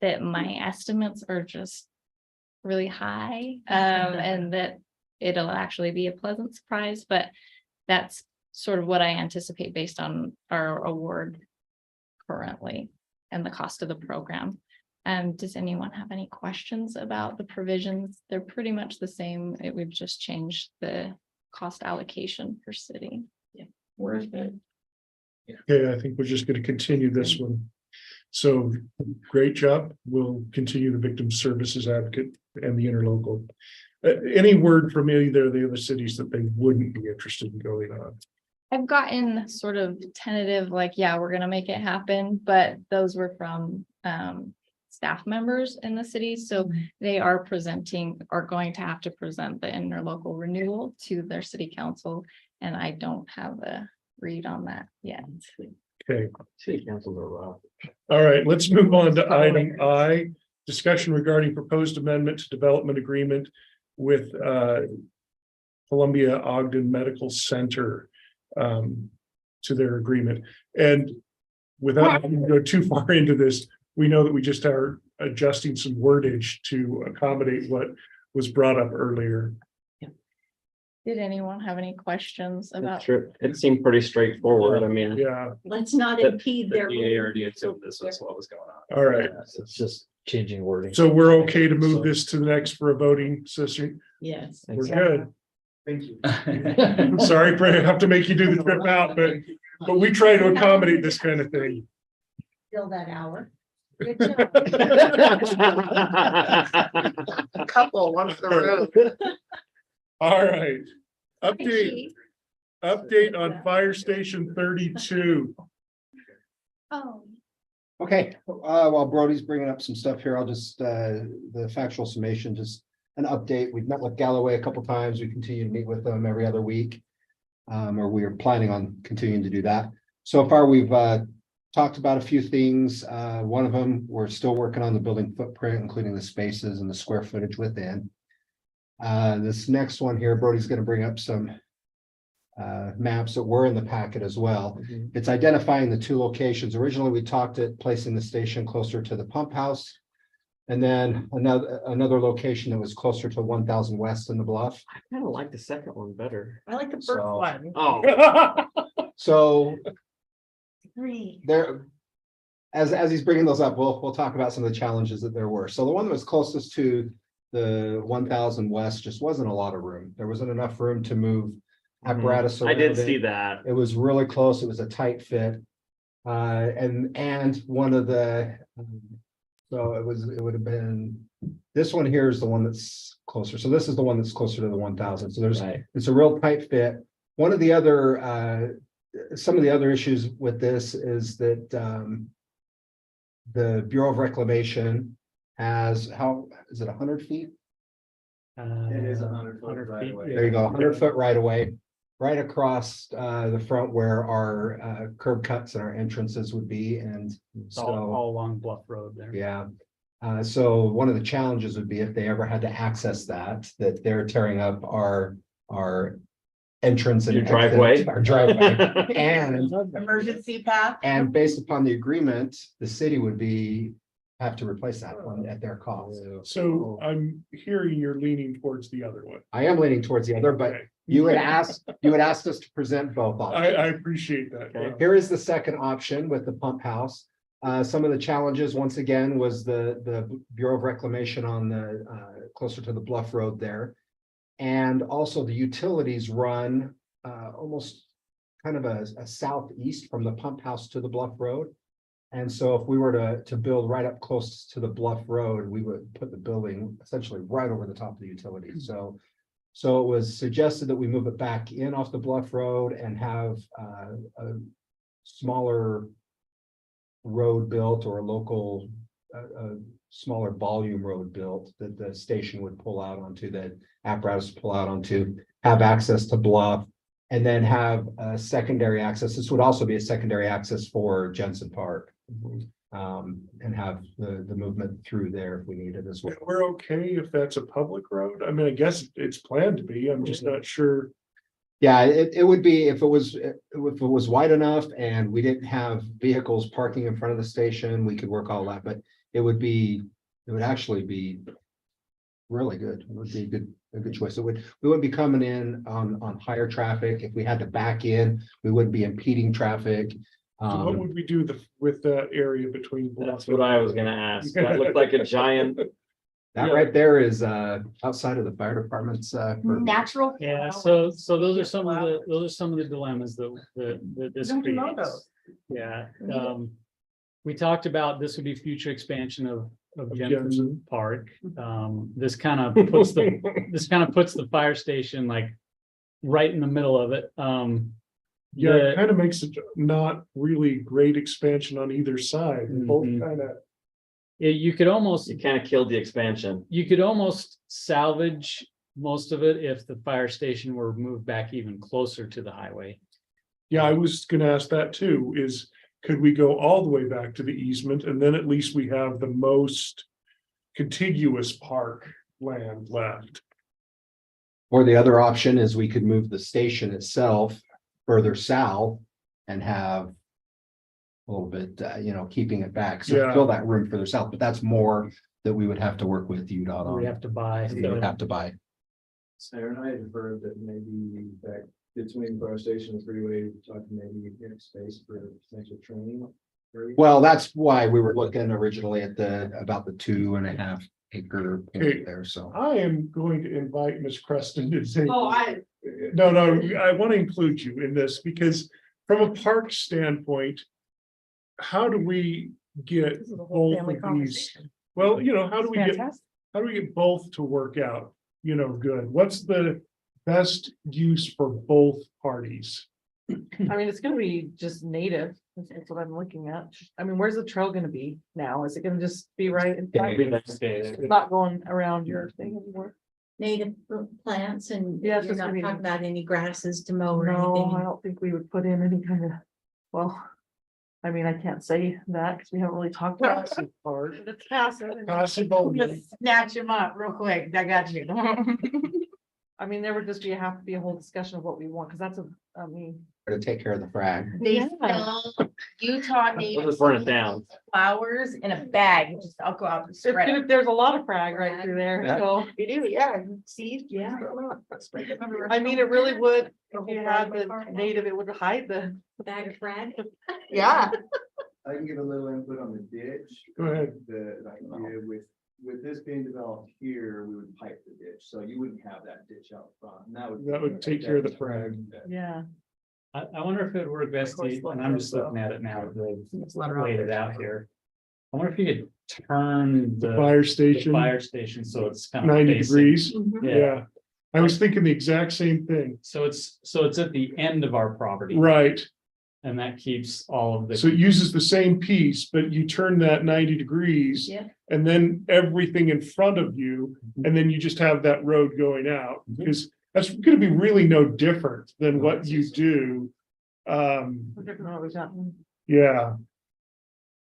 that my estimates are just really high and that it'll actually be a pleasant surprise, but that's sort of what I anticipate based on our award currently and the cost of the program. Does anyone have any questions about the provisions? They're pretty much the same. We've just changed the cost allocation per city. Yeah, we're good. Okay, I think we're just gonna continue this one. So, great job. We'll continue the victim services advocate and the interlocal. Any word from either of the other cities that they wouldn't be interested in going on? I've gotten sort of tentative, like, yeah, we're gonna make it happen, but those were from staff members in the city. So they are going to have to present the interlocal renewal to their city council. And I don't have a read on that yet. Okay, City councils are rough. all right, let's move on to item I. Discussion regarding proposed amendment to development agreement with Columbia Ogden Medical Center to their agreement. And without having to go too far into this, we know that we just are adjusting some wordage to accommodate what was brought up earlier. Did anyone have any questions about? Sure, it seemed pretty straightforward. I mean, Yeah, Let's not That- impede The their. DA already assumed this was what was going on. all right. it's just changing wording. So we're okay to move this to the next for a voting session? Yes. We're good. Thank you. Sorry, Bray, I have to make you do the trip out, but we try to accommodate this kind of thing. Fill that hour. Good job. A couple, one for the road. All right. Update on Fire Station 32. Oh, Okay, while Brody's bringing up some stuff here, I'll just, the factual summation, just an update. We've met with Galloway a couple times. We continue to meet with them every other week. Or we are planning on continuing to do that. So far, we've talked about a few things. One of them, we're still working on the building footprint, including the spaces and the square footage within. This next one here, Brody's going to bring up some maps that were in the packet as well. It's identifying the two locations. Originally, we talked at placing the station closer to the pump house. And then another location that was closer to 1000 West in the Bluff. I kind of like the second one better. I like the first So- one. Oh, So Three. there, as he's bringing those up, we'll talk about some of the challenges that there were. So the one that was closest to the 1000 West just wasn't a lot of room. There wasn't enough room to move apparatus I did around it. see that. It was really close. It was a tight fit. And one of the, so it would have been, this one here is the one that's closer. So this is the one that's closer to the 1000. So there's, Right. it's a real tight fit. One of the other, some of the other issues with this is that, the Bureau of Reclamation has, how, is it 100 feet? It is 100 right away. There you go, 100-foot right away, right across the front where our curb cuts and our entrances would be, and It's all, so, all along Bluff Road there. yeah. So one of the challenges would be if they ever had to access that they're tearing up our entrance and Your exit, driveway. our driveway, and Emergency path. based upon the agreement, the city would have to replace that one at their cost. So I'm hearing you're leaning towards the other one. I am leaning towards the other, but Okay. you had asked us to present both options. I appreciate that. Okay. Here is the second option with the pump house. Some of the challenges, once again, was the Bureau of Reclamation on the closer to the Bluff Road there. And also the utilities run almost kind of a southeast from the pump house to the Bluff Road. And so if we were to build right up close to the Bluff Road, we would put the building essentially right over the top of the utilities. So it was suggested that we move it back in off the Bluff Road and have a smaller road built or a local, a smaller volume road built that the station would pull out onto, that apparatus pull out onto, have access to Bluff, and then have a secondary access. This would also be a secondary access for Jensen Park. And have the movement through there if we need it as well. We're okay if that's a public road. I mean, I guess it's planned to be. I'm just not sure. Yeah, it would be if it was wide enough and we didn't have vehicles parking in front of the station, we could work all that, but it would actually be really good. It would be a good choice. We wouldn't be coming in on higher traffic. If we had to back in, we wouldn't be impeding traffic. So what would we do with that area between? That's what I was gonna ask. That looked like a giant. That right there is outside of the fire department's Natural. Yeah, so those are some of the dilemmas that this Don't you know creates. those? Yeah, we talked about this would be future expansion of Jensen. Jensen Park. This kind of puts the fire station like right in the middle of it. Yeah, it kind of makes it not really great expansion on either side. They're both kind of. You could almost, You kind of killed the expansion. you could almost salvage most of it if the fire station were moved back even closer to the highway. Yeah, I was gonna ask that too, is could we go all the way back to the easement and then at least we have the most contiguous park land left? Or the other option is we could move the station itself further south and have a little bit, keeping it back. So Yeah. fill that room further south, but that's more that we would have to work with UDOT on. We have to buy. We would have to buy. Sarah, I had heard that maybe that between fire station and freeway, talking maybe you get space for potential training. Well, that's why we were looking originally at about the 2.5 acre Okay. there, so. I am going to invite Ms. Creston to say. Oh, No, I want to include you in this because from a park standpoint, how do we get This is a whole both family of these? conversation. Well, how do we get, Fantastic. how do we get both to work out, good? What's the best use for both parties? I mean, it's gonna be just native, that's what I'm looking at. I mean, where's the trail gonna be now? Is it gonna just be right in front? It's not going around your thing anymore? Native plants and Yeah, it's you're just not gonna be- talking about any grasses to mow or No, I anything. don't think we would put in any kind of, well, I mean, I can't say that because we haven't really talked about it. Passive part. It's passive. Passive I'm only. gonna snatch him up real quick. I got you. I mean, there would just have to be a whole discussion of what we want, because that's To take care of the frag. They Yeah. sell Utah We'll native just burn it down. flowers in a bag. Just I'll go out and spread it. there's a lot of frag right through there, Yeah. so. You do, yeah. See, Yeah. I mean, it really would, if you had the native, it would hide the. Bag of frag. Yeah. I can give a little input on the ditch. Go ahead. The idea with this being developed here, we would pipe the ditch, so you wouldn't have that ditch out front. And That would take care of the frag. Yeah. I wonder if it would work best, and I'm just looking at it now, Let's let her laid it out here. I wonder if you could turn The the fire station, fire station, so it's kind of 90 facing- degrees. Yeah, Yeah. I was thinking the exact same thing. so it's at the end of our property. Right. And that keeps all of the. So it uses the same piece, but you turn that 90 degrees. Yeah. And then everything in front of you, and then you just have that road going out, because that's gonna be really no different than what you do. Yeah,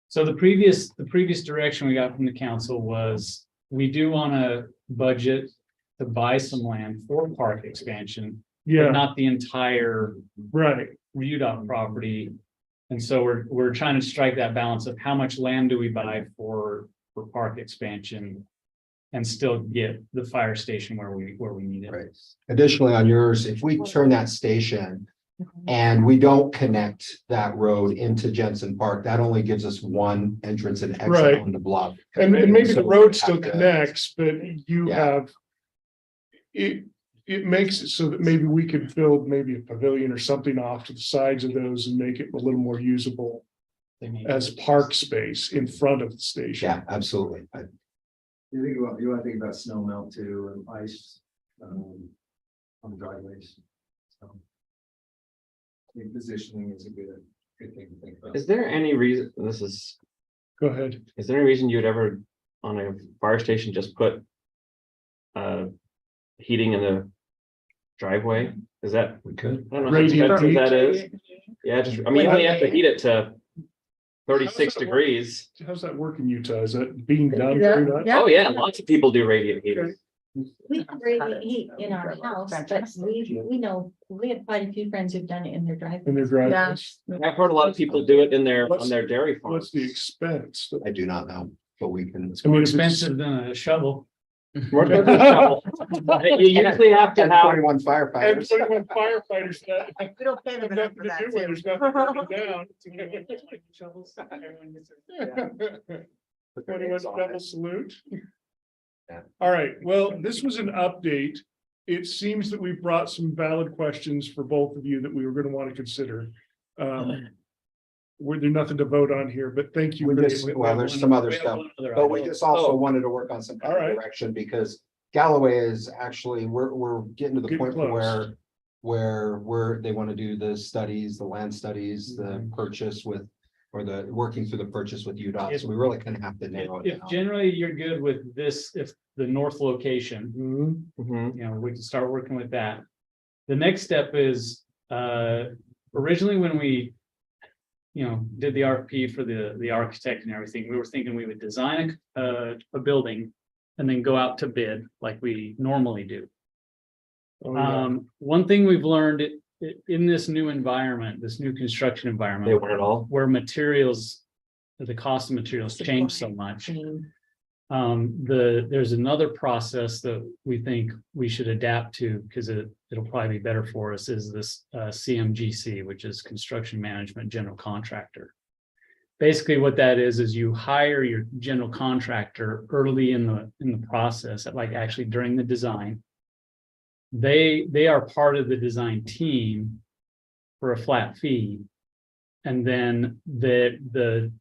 So the previous direction we got from the council was, we do want to budget to buy some land for park expansion, but yeah, not the entire right. UDOT property. And so we're trying to strike that balance of how much land do we buy for park expansion and still get the fire station where we need it. Right. Additionally, on yours, if we turn that station and we don't connect that road into Jensen Park, that only gives us one entrance and exit Right. on the bluff. And maybe So the we road have still to- connects, but you Yeah. have. It makes it so that maybe we could build maybe a pavilion or something off to the sides of those and make it a little more usable as park space in front of the station. Yeah, absolutely. You want to think about snow melt too and ice, on the driveways. So. I think positioning is a good thing to think about. Is there any reason, Go ahead. is there any reason you would ever, on a fire station, just put heating in the driveway? Is that? We could. I don't know how Radiant expensive heat? that is. Yeah, just, I mean, you only have to heat it to 36 degrees. How's that work in Utah? Is that being done? Yeah. through that? Yeah. Oh, yeah, lots of people do radiant heating. We have radiant heat in our house, but we know, we have quite a few friends who've done it in their driveway. In their driveways? I've heard a lot of people do it in their, What's- on their dairy What's farms. the expense? I do not know, but we can. It's more expensive than a shovel. More than a shovel. You usually have to have, 21 And firefighters. 21 firefighters that We don't pay them have enough nothing for to that do with, too. there's nothing to down. 21 double salute. Yeah. All right, well, this was an update. It seems that we've brought some valid questions for both of you that we were gonna want to consider. Were there nothing to vote on here, but thank you. We for just, the- well, there's some other We have stuff, one other but we item. just also Oh. wanted to work on some kind All of right. direction because Galloway is actually, we're getting to the Getting point close. where they want to do the studies, the land studies, the purchase with, or the working through the purchase with UDOT. So we really kind of have to narrow it If down. generally you're good with this, if the north location, Mhm. Mhm. we can start working with that. The next step is, originally when we, did the RFP for the architect and everything, we were thinking we would design a building and then go out to bid like we normally do. Oh, yeah. One thing we've learned in this new environment, this new construction environment. They want it all. Where materials, the cost of materials change so much. There's another process that we think we should adapt to, because it'll probably be better for us, is this CMGC, which is Construction Management General Contractor. Basically, what that is you hire your general contractor early in the process, like actually during the design. They are part of the design team for a flat fee. And then the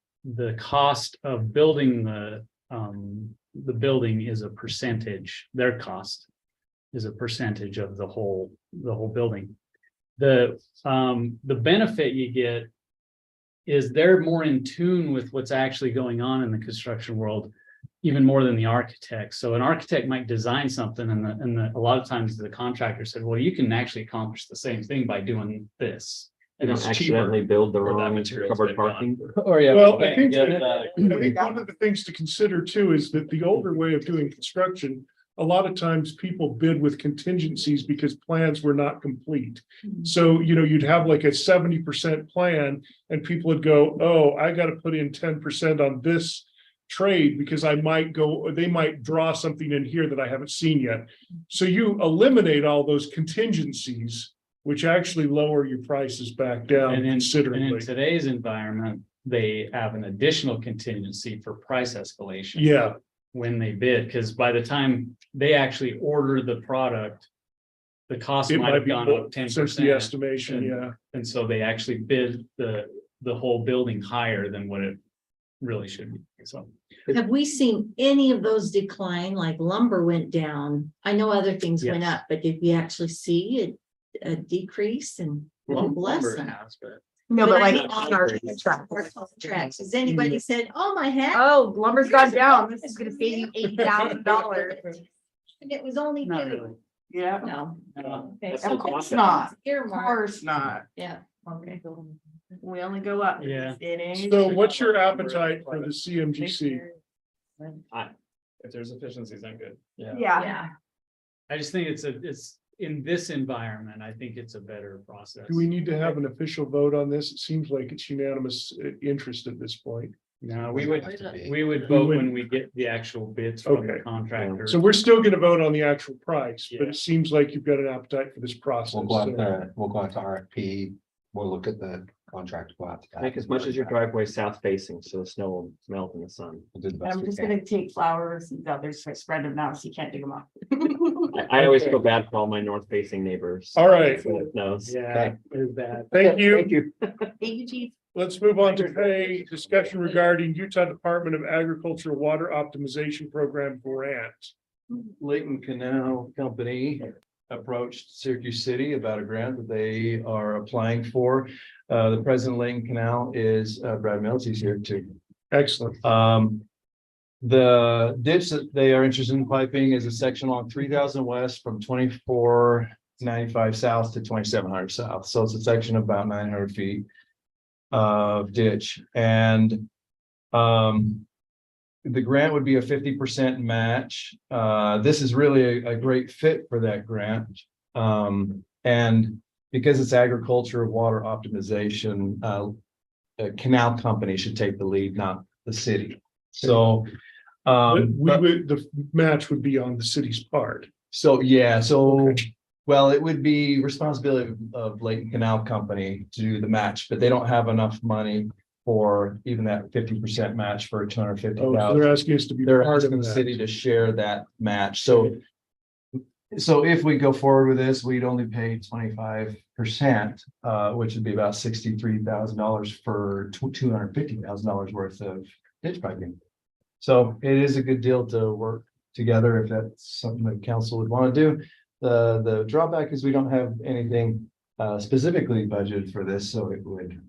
cost of building the building is a percentage, their cost is a percentage of the whole building. The benefit you get is they're more in tune with what's actually going on in the construction world, even more than the architect. So an architect might design something and a lot of times the contractor said, well, you can actually accomplish the same thing by doing this. You And don't it's accidentally cheaper. build the Or that wrong material's covered been parking. Or yeah. Well, I yeah, think, yeah, I think one of the things to consider too is that the older way of doing construction, a lot of times people bid with contingencies because plans were not complete. So, you'd have like a 70% plan and people would go, oh, I got to put in 10% on this trade because they might draw something in here that I haven't seen yet. So you eliminate all those contingencies, which actually lower your prices back down And in considerably. today's environment, they have an additional contingency for price escalation. Yeah, When they bid, because by the time they actually order the product, the cost it might might have be gone more up 10%. since the estimation, yeah. And so they actually bid the whole building higher than what it really should be. So Have we seen any of those decline, like lumber went down? I know other things went Yes. up, but did we actually see a decrease? And well, bless them. No, but I like mean, on our Our contracts, has anybody said, oh, my heck? oh, lumber's gone down, this is gonna save you $80,000. And it was only Not two. really. Yeah, No. Okay. That's of course not, of Earmark. course not, Yeah, okay. we only go up. Yeah. It ain't. So what's your appetite for the CMGC? If there's efficiencies, I'm good. Yeah, Yeah. I just think it's in this environment, I think it's a better process. Do we need to have an official vote on this? It seems like it's unanimous interest at this point. No, We we have to be. would vote would- when we get the actual bids from Okay. the contractor. So we're still gonna vote on the actual price, but Yeah. it seems like you've got an appetite for this process. We'll go out so- there, we'll go out to RFP, we'll look at the contract. Go out to that. Make as much as your driveway south facing, so the snow will melt in the sun. We'll do the best I'm we just can. gonna take flowers and out there, so I spread them out, so you can't dig them up. I always feel bad for all my north facing neighbors. All right. So it knows. Yeah, it is bad. Thank you. Thank you. Thank you, chief. Let's move on to a discussion regarding Utah Department of Agriculture Water Optimization Program grant. Layton Canal Company approached Syracuse City about a grant that they are applying for. The president of Layton Canal is Brad Mills. He's here too. Excellent. The ditch that they are interested in piping is a section along 3,000 west from 2495 south to 2700 south. So it's a section of about 900 feet of ditch. And the grant would be a 50% match. This is really a great fit for that grant. And because it's agriculture, water optimization, a canal company should take the lead, not the city. So The match would be on the city's part. so, yeah, so, Okay. well, it would be responsibility of Layton Canal Company to do the match, but they don't have enough money for even that 50% match for 250,000. Oh, so they're asking us to be They're part of asking the that. city to share that match, so. So if we go forward with this, we'd only pay 25%, which would be about $63,000 for $250,000 worth of ditch piping. So it is a good deal to work together if that's something that council would want to do. The drawback is we don't have anything specifically budgeted for this, so it would.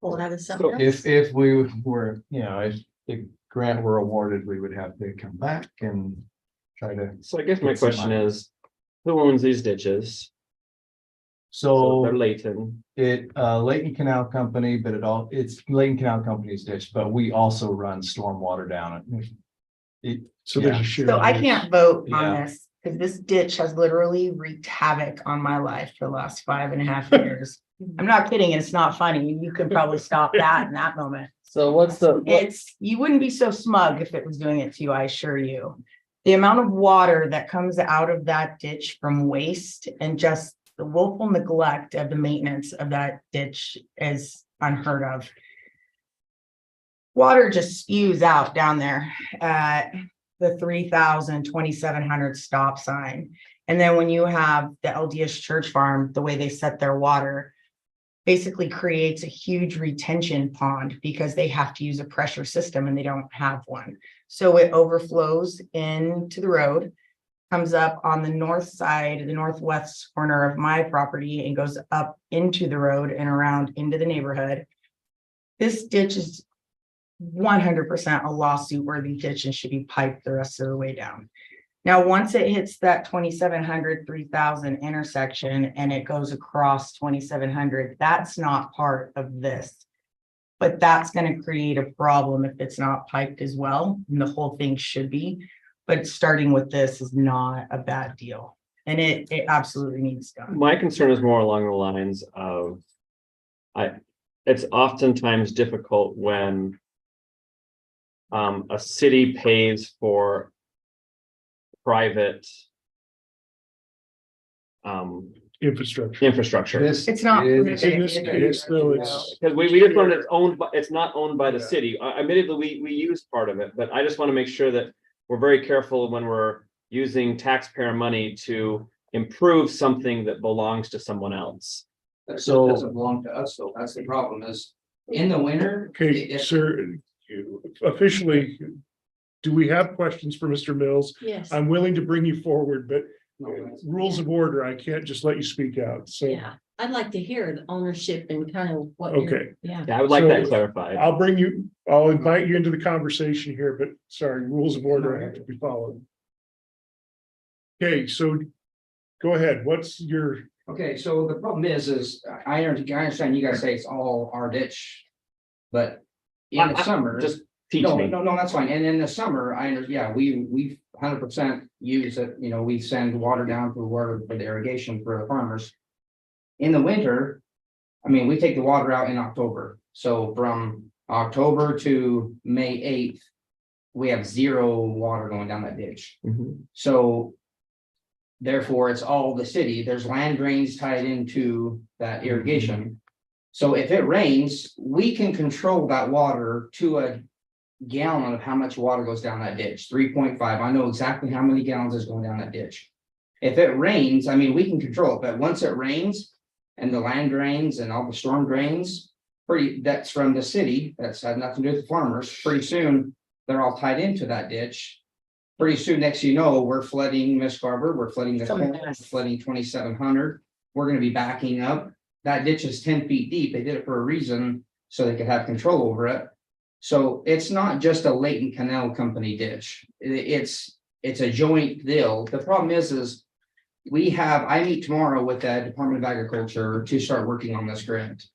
Well, that is something else. If we were, if the grant were awarded, we would have to come back and try to. So I guess my Get some question money. is, who owns these ditches? So They're Layton. Layton Canal Company, but it's Layton Canal Company's ditch, but we also run stormwater down it. So there's Yeah. a share. So I can't vote Yeah. on this, Because this ditch has literally wreaked havoc on my life for the last 5.5 years. I'm not kidding, and it's not funny. You could probably stop that in that moment. So what's the, You wouldn't be so smug if it was doing it to you, I assure you. The amount of water that comes out of that ditch from waste and just the willful neglect of the maintenance of that ditch is unheard of. Water just spews out down there at the 2,700 stop sign. And then when you have the LDS church farm, the way they set their water basically creates a huge retention pond because they have to use a pressure system and they don't have one. So it overflows into the road, comes up on the north side, the northwest corner of my property, and goes up into the road and around into the neighborhood. This ditch is 100% a lawsuit worthy ditch and should be piped the rest of the way down. Now, once it hits that 2,700, 3,000 intersection and it goes across 2,700, that's not part of this. But that's going to create a problem if it's not piped as well, and the whole thing should be. But starting with this is not a bad deal, and it absolutely needs done. my concern is more along the lines of, it's oftentimes difficult when a city pays for private infrastructure. It's not. In this case, though, it's. Because we just want it's owned, but it's not owned by the city. Admittedly, we use part of it, but I just want to make sure that we're very careful when we're using taxpayer money to improve something that belongs to someone else. So it doesn't belong to us, so that's the problem is in the winter. Okay, sir, officially, do we have questions for Mr. Mills? Yes. I'm willing to bring you forward, but rules of order, I can't just let you speak out, so. Yeah, I'd like to hear the ownership and kind of what. Okay. Yeah. Yeah, I would like So, that clarified. I'll invite you into the conversation here, but sorry, rules of order have to be followed. Okay, so go ahead. What's your, Okay, so the problem is I understand you guys say it's all our ditch. But in the summer. Just teach No, me. no, that's fine. And in the summer, we 100% use it, we send water down for water for the irrigation for the farmers. In the winter, we take the water out in October. So from October to May 8th, we have zero water going down that ditch. Mhm. So therefore, it's all the city. There's land drains tied into that irrigation. So if it rains, we can control that water to a gallon of how much water goes down that ditch, 3.5. I know exactly how many gallons is going down that ditch. If it rains, we can control it, but once it rains and the land drains and all the storm drains, that's from the city, that's had nothing to do with the farmers. Pretty soon, they're all tied into that ditch. Pretty soon, next you know, we're flooding Miss Garber, we're flooding the corn, we're flooding 2,700. We're gonna be backing up. That ditch is 10 feet deep. They did it for a reason, so they could have control over it. So it's not just a Layton Canal Company ditch. It's a joint deal. The problem is I meet tomorrow with the Department of Agriculture to start working on this grant.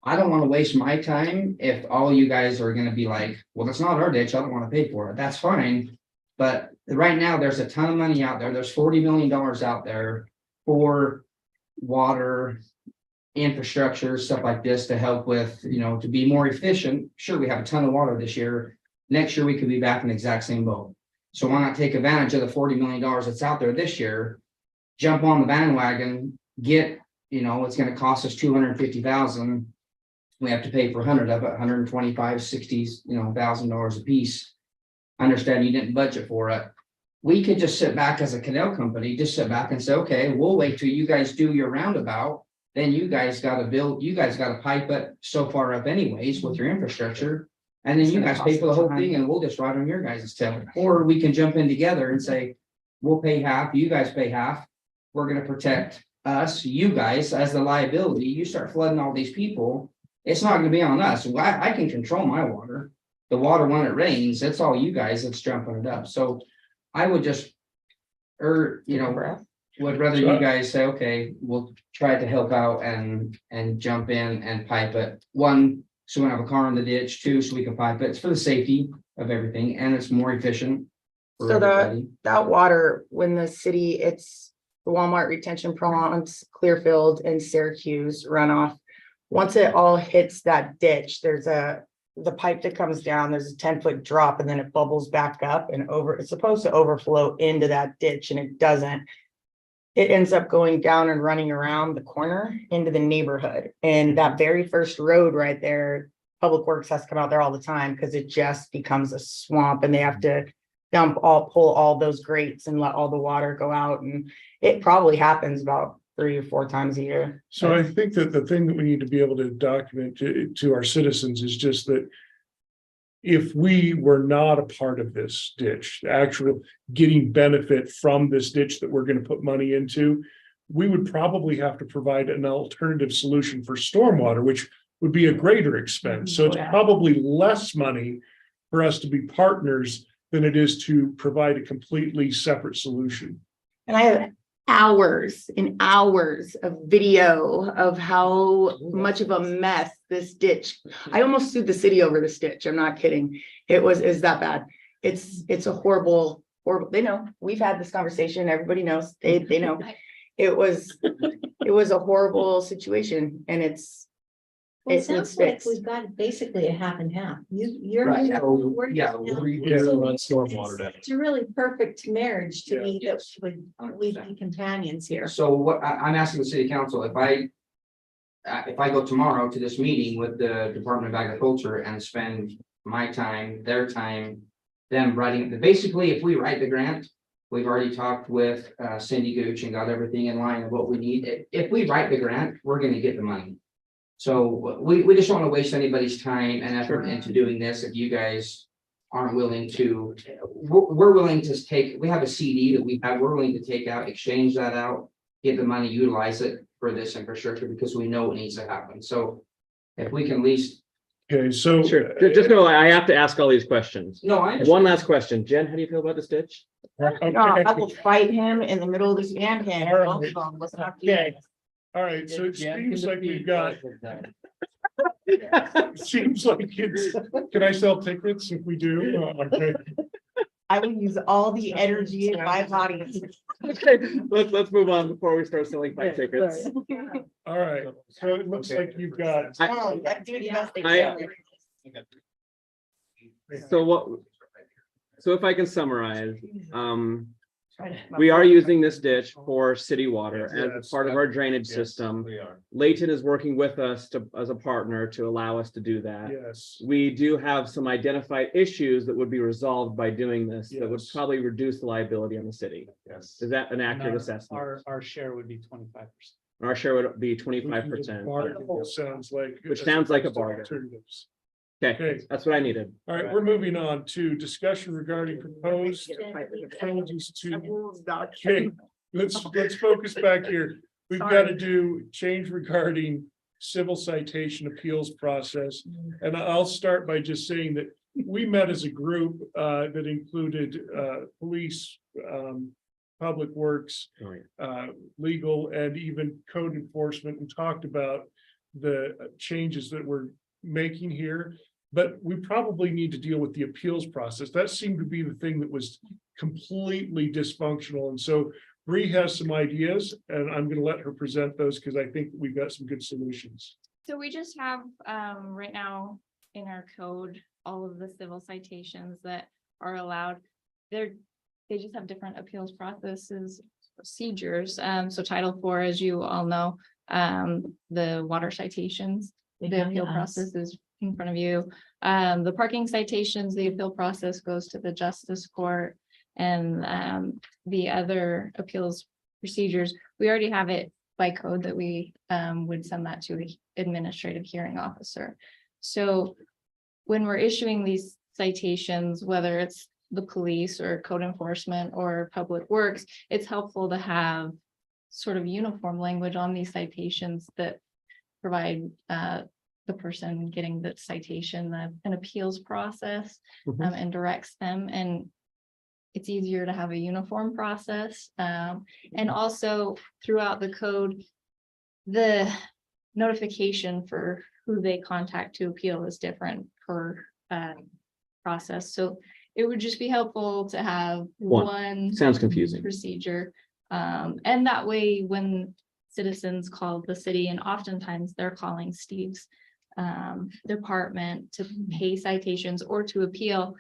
I don't want to waste my time if all you guys are going to be like, well, that's not our ditch. I don't want to pay for it. That's fine. But right now there's a ton of money out there. There's $40 million out there for water infrastructure, stuff like this to help with, to be more efficient. Sure, we have a ton of water this year. Next year, we could be back in the exact same boat. So why not take advantage of the $40 million that's out there this year, jump on the bandwagon, get, it's going to cost us $250,000. We have to pay for 100 of it, 125, 60, $1,000 a piece. I understand you didn't budget for it. We could just sit back as a canal company, just sit back and say, okay, we'll wait till you guys do your roundabout. Then you guys got to pipe it so far up anyways with your infrastructure. And then you guys pay for the whole thing and we'll just ride on your guys' tail. Or we can jump in together and say, we'll pay half, you guys pay half. We're going to protect us, you guys as the liability. You start flooding all these people. It's not going to be on us. I can control my water. The water when it rains, it's all you guys that's jumping it up. So I would just, would rather you guys say, okay, we'll try to help out and jump in and pipe it. One, so we don't have a car in the ditch. Two, so we can pipe it. It's for the safety of everything and it's more efficient. for So everybody. that water, when the city, it's the Walmart retention ponds, Clearfield and Syracuse runoff. Once it all hits that ditch, there's the pipe that comes down, there's a 10-foot drop and then it bubbles back up and over, it's supposed to overflow into that ditch and it doesn't. It ends up going down and running around the corner into the neighborhood. And that very first road right there, Public Works has to come out there all the time because it just becomes a swamp and they have to pull all those grates and let all the water go out. And it probably happens about 3 or 4 times a year. So I think that the thing that we need to be able to document to our citizens is just that if we were not a part of this ditch, the actual getting benefit from this ditch that we're going to put money into, we would probably have to provide an alternative solution for stormwater, which would be a greater expense. So it's probably less money for us to be partners than it is to provide a completely separate solution. And I have hours and hours of video of how much of a mess this ditch. I almost sued the city over this ditch. I'm not kidding. Is that bad. It's a horrible, they know, we've had this conversation. Everybody knows, they know. It was a horrible situation and it's Well, it sounds like fixed. we've got basically a half and half. You're. Right, you're- so, we're yeah, just- we'll run stormwater down. It's a really perfect marriage to Yeah. me that we'd be companions here. So what I'm asking the city council, if I go tomorrow to this meeting with the Department of Agriculture and spend my time, their time, them writing, basically, if we write the grant, we've already talked with Cindy Gooch and got everything in line of what we need. If we write the grant, we're gonna get the money. So we just don't want to waste anybody's time and effort into doing this if you guys aren't willing to. We're willing to take, we have a CD that we're willing to take out, exchange that out, get the money, utilize it for this infrastructure because we know it needs to happen. So if we can at least. Okay, so. Sure, just know I have to ask all these questions. No, I One last question. Jen, how do you feel about this ditch? I will fight him in the middle of this band. All right. All right, so it seems like we've got, it seems like it's, can I sell tickets if we do? Okay. I will use all the energy in my body. Okay, let's move on before we start selling bike tickets. All right, so it looks like you've got. Oh, that dude must be- So if I can summarize, we are using this ditch for city water as part of our drainage system. Layton is working with us as a partner to allow us to do that. Yes. We do have some identified issues that would be resolved by doing this that would probably reduce the liability on the city. Yes. Is that an accurate assessment? Our share would be 25%. Our share would be 25%. Sounds like. Which sounds like a bargain. Alternatives. Okay, that's what I needed. All right, we're moving on to discussion regarding proposed changes to. Okay, let's focus back here. We've got to do change regarding civil citation appeals process. And I'll start by just saying that we met as a group that included police, public works, legal, and even code enforcement, and talked about the changes that we're making here. But we probably need to deal with the appeals process. That seemed to be the thing that was completely dysfunctional. And so Bree has some ideas, and I'm going to let her present those because I think we've got some good solutions. So we just have right now in our code, all of the civil citations that are allowed. They just have different appeals procedures. So Title IV, as you all know, the water citations, the appeal process is in front of you. The parking citations, the appeal process goes to the justice court, and the other appeals procedures, we already have it by code that we would send that to an administrative hearing officer. So when we're issuing these citations, whether it's the police or code enforcement or public works, it's helpful to have sort of uniform language on these citations that provide the person getting the citation an appeals process and directs them. And it's easier to have a uniform process. And also throughout the code, the notification for who they contact to appeal is different per process. So it would just be helpful to have One. one Sounds confusing. procedure. And that way, when citizens call the city, and oftentimes they're calling Steve's department to pay citations or to appeal.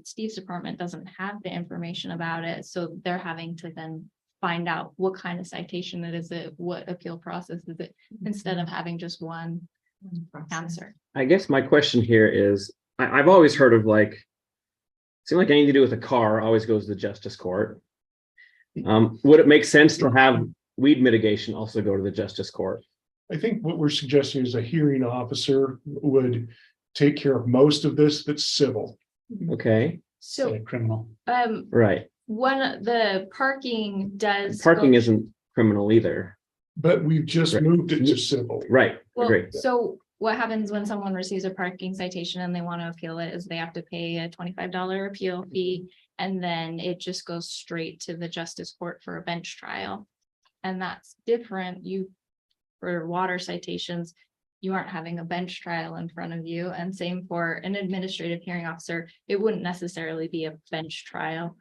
Steve's department doesn't have the information about it, so they're having to then find out what kind of citation it is, what appeal process is it, instead of having just one answer. I guess my question here is, I've always heard of like, seems like anything to do with a car always goes to the justice court. Would it make sense to have weed mitigation also go to the justice court? I think what we're suggesting is a hearing officer would take care of most of this that's civil. Okay, So, Criminal. right. the parking does. Parking go- isn't criminal either. But we've just Right. moved it to civil. Right, Well, agree. so what happens when someone receives a parking citation and they want to appeal it is they have to pay a $25 appeal fee. And then it just goes straight to the justice court for a bench trial. And that's different. For water citations, you aren't having a bench trial in front of you. And same for an administrative hearing officer. It wouldn't necessarily be a bench trial.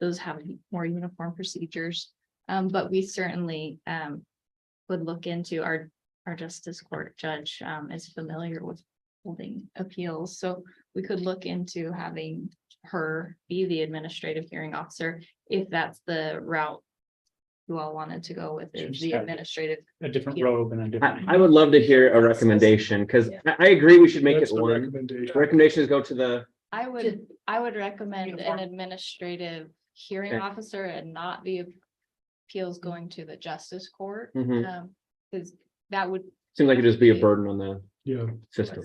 Those have more uniform procedures. But we certainly would look into our justice court judge is familiar with holding appeals. So we could look into having her be the administrative hearing officer if that's the route you all wanted to go with, is the administrative. A different robe and a different. I would love to hear a recommendation, because I agree we should make That's it the one. recommendation. Recommendations go to the, I would recommend an administrative hearing Okay. officer and not the appeals going to the justice court. Mhm. Because that would. seems like it'd just be a burden on the Yeah. system.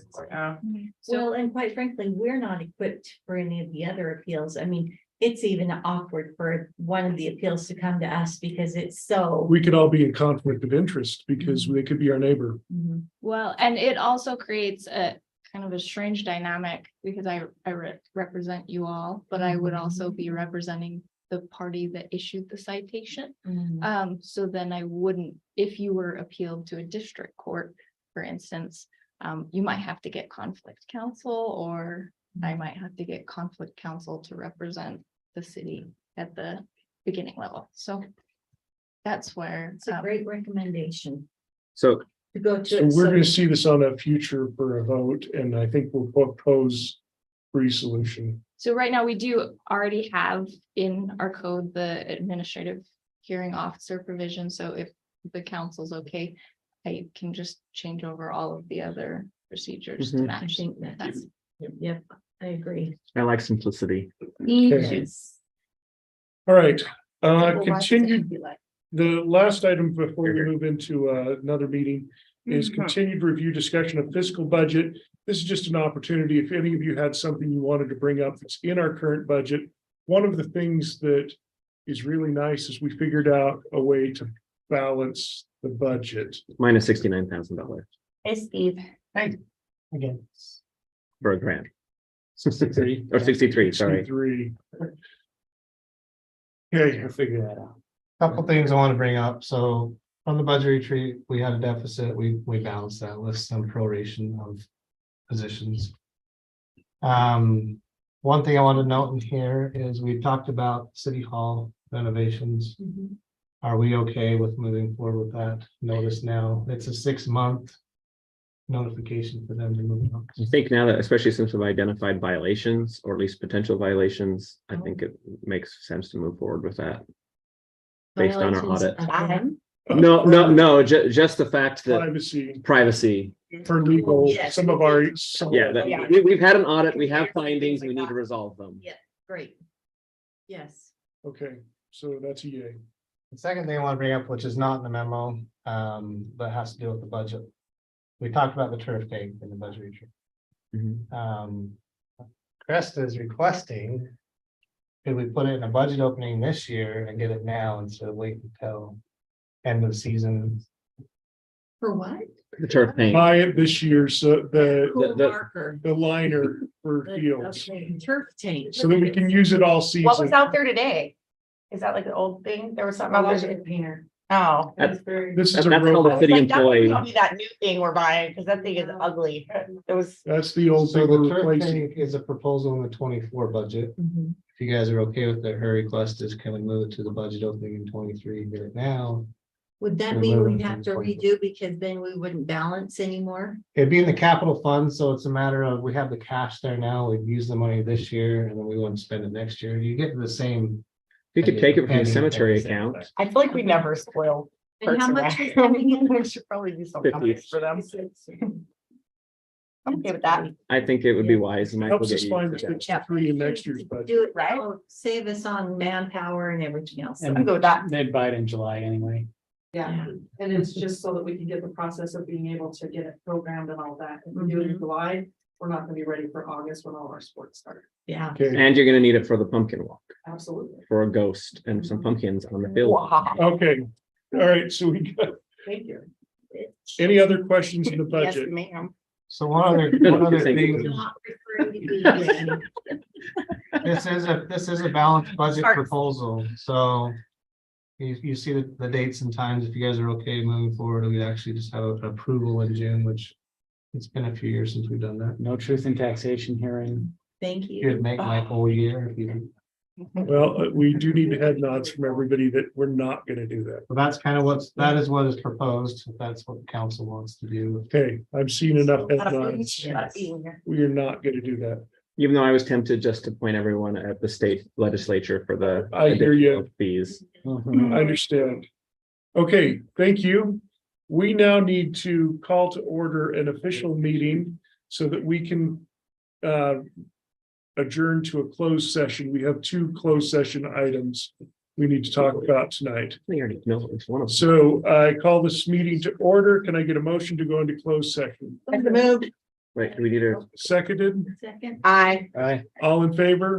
Well, and quite frankly, we're not equipped for any of the other appeals. I mean, it's even awkward for one of the appeals to come to us because it's so. We could all be in conflict of interest because they could be our neighbor. Mhm. Well, and it also creates a kind of a strange dynamic because I represent you all, but I would also be representing the party that issued the citation. Mhm. So then I wouldn't, if you were appealed to a district court, for instance, you might have to get conflict counsel, or I might have to get conflict counsel to represent the city at the beginning level. So that's where. It's a great recommendation So to go So to. we're gonna see this on a future for a vote, and I think we'll propose free solution. So right now, we do already have in our code, the administrative hearing officer provision. So if the council's okay, I can just change over all of the other procedures to Mhm. I match. think that's, yep, I agree. I like simplicity. Yes. All right, Well, why does it continued, be like- the last item before we move into another meeting is continued review discussion of fiscal budget. This is just an opportunity, if any of you had something you wanted to bring up that's in our current budget. One of the things that is really nice is we figured out a way to balance the budget. Minus $69,000 Hey, Steve. Again. for a grant. 63. Or 63, sorry. 63. Okay, We'll figure that out. Couple things I want to bring up. So on the budget retreat, we had a deficit. We balanced that with some proration of positions. One thing I want to note in here is we talked about city hall renovations. Mhm. Are we okay with moving forward with that? Notice now, it's a 6-month notification for them to move on. I think now that, especially since we've identified violations, or at least potential violations, I think it makes sense to move forward with that. Based on our Violations audit. of time. No, just the fact that privacy privacy. for legal, Yes. some of our. Yeah, that we've had an audit, we have findings, we need to resolve them. Yeah, great. Yes. Okay, so that's a yay. The second thing I want to bring up, which is not in the memo, but has to do with the budget. We talked about the turf tank in the budget retreat. Mhm. Cresta is requesting. Could we put it in a budget opening this year and get it now instead of waiting until end of season? For what? The turf paint. Buy it this year, so Cool the- marker. the liner for fields, Okay, turf tank. so that we can use it all What was season. out there today? Is that like an old thing? There was something out there. Painter. Oh. That's very. This is a That's called a robot. city Like, that would employee. be that new thing we're buying, because that thing is ugly. It was. That's the old So thing the we're turf replacing. tank is a proposal in the 24 budget. If you guys are okay with that, her request is can we move it to the budget opening in 23 here now? Would that We're mean moving we'd have to from 24. redo because then we wouldn't balance anymore? It'd be in the capital fund, so it's a matter of, we have the cash there now, we've used the money this year, and then we wouldn't spend it next year. You get to the same. You could take it from the penny, cemetery penny. account. I feel like we never spoil. And how much was Parks and coming Rec. in? We should probably do something 50. for them. I'm okay with that. I think it would be wise. and Mike will Helps us get you find the to that. 63 in next year's budget. Do it Right. right, save us on manpower and everything else. I'm good with that. They'd buy it in July anyway. Yeah, and it's just so that we can get the process of being able to get it programmed and all that. If we do it in July, we're not gonna be ready for August when all our sports start. Yeah. Okay, And you're gonna need it for the pumpkin walk, Absolutely. for a ghost and some pumpkins on the field. Wow. okay. All right, so we got, Thank you. any other questions in the Yes, budget? ma'am. So one other Thank you. thing, Not referring to be again. this is a balanced budget Sorry. proposal, so. You see the dates and times, if you guys are okay moving forward, we actually just have an approval in June, which. It's been a few years since we've done that. No truth in taxation hearing. Thank You'd you. make my whole year if you. Well, we do need head nods from everybody that we're not gonna do that. But that's kind of that is what is proposed, if that's what the council wants to do. Okay, I've seen enough head Gotta nods. finish, gotta be in here. We are not gonna do that. Even though I was tempted just to point everyone at the state legislature for the. I hear you. additional Fees. I understand. Okay, thank you. We now need to call to order an official meeting so that we can adjourn to a closed session. We have 2 closed session items we need to talk about tonight. I think I already know at least one of them. So I call this meeting to order. Can I get a motion to go into closed session? Moved. Right, do we need a Seconded? Second. Aye. Aye. All in favor?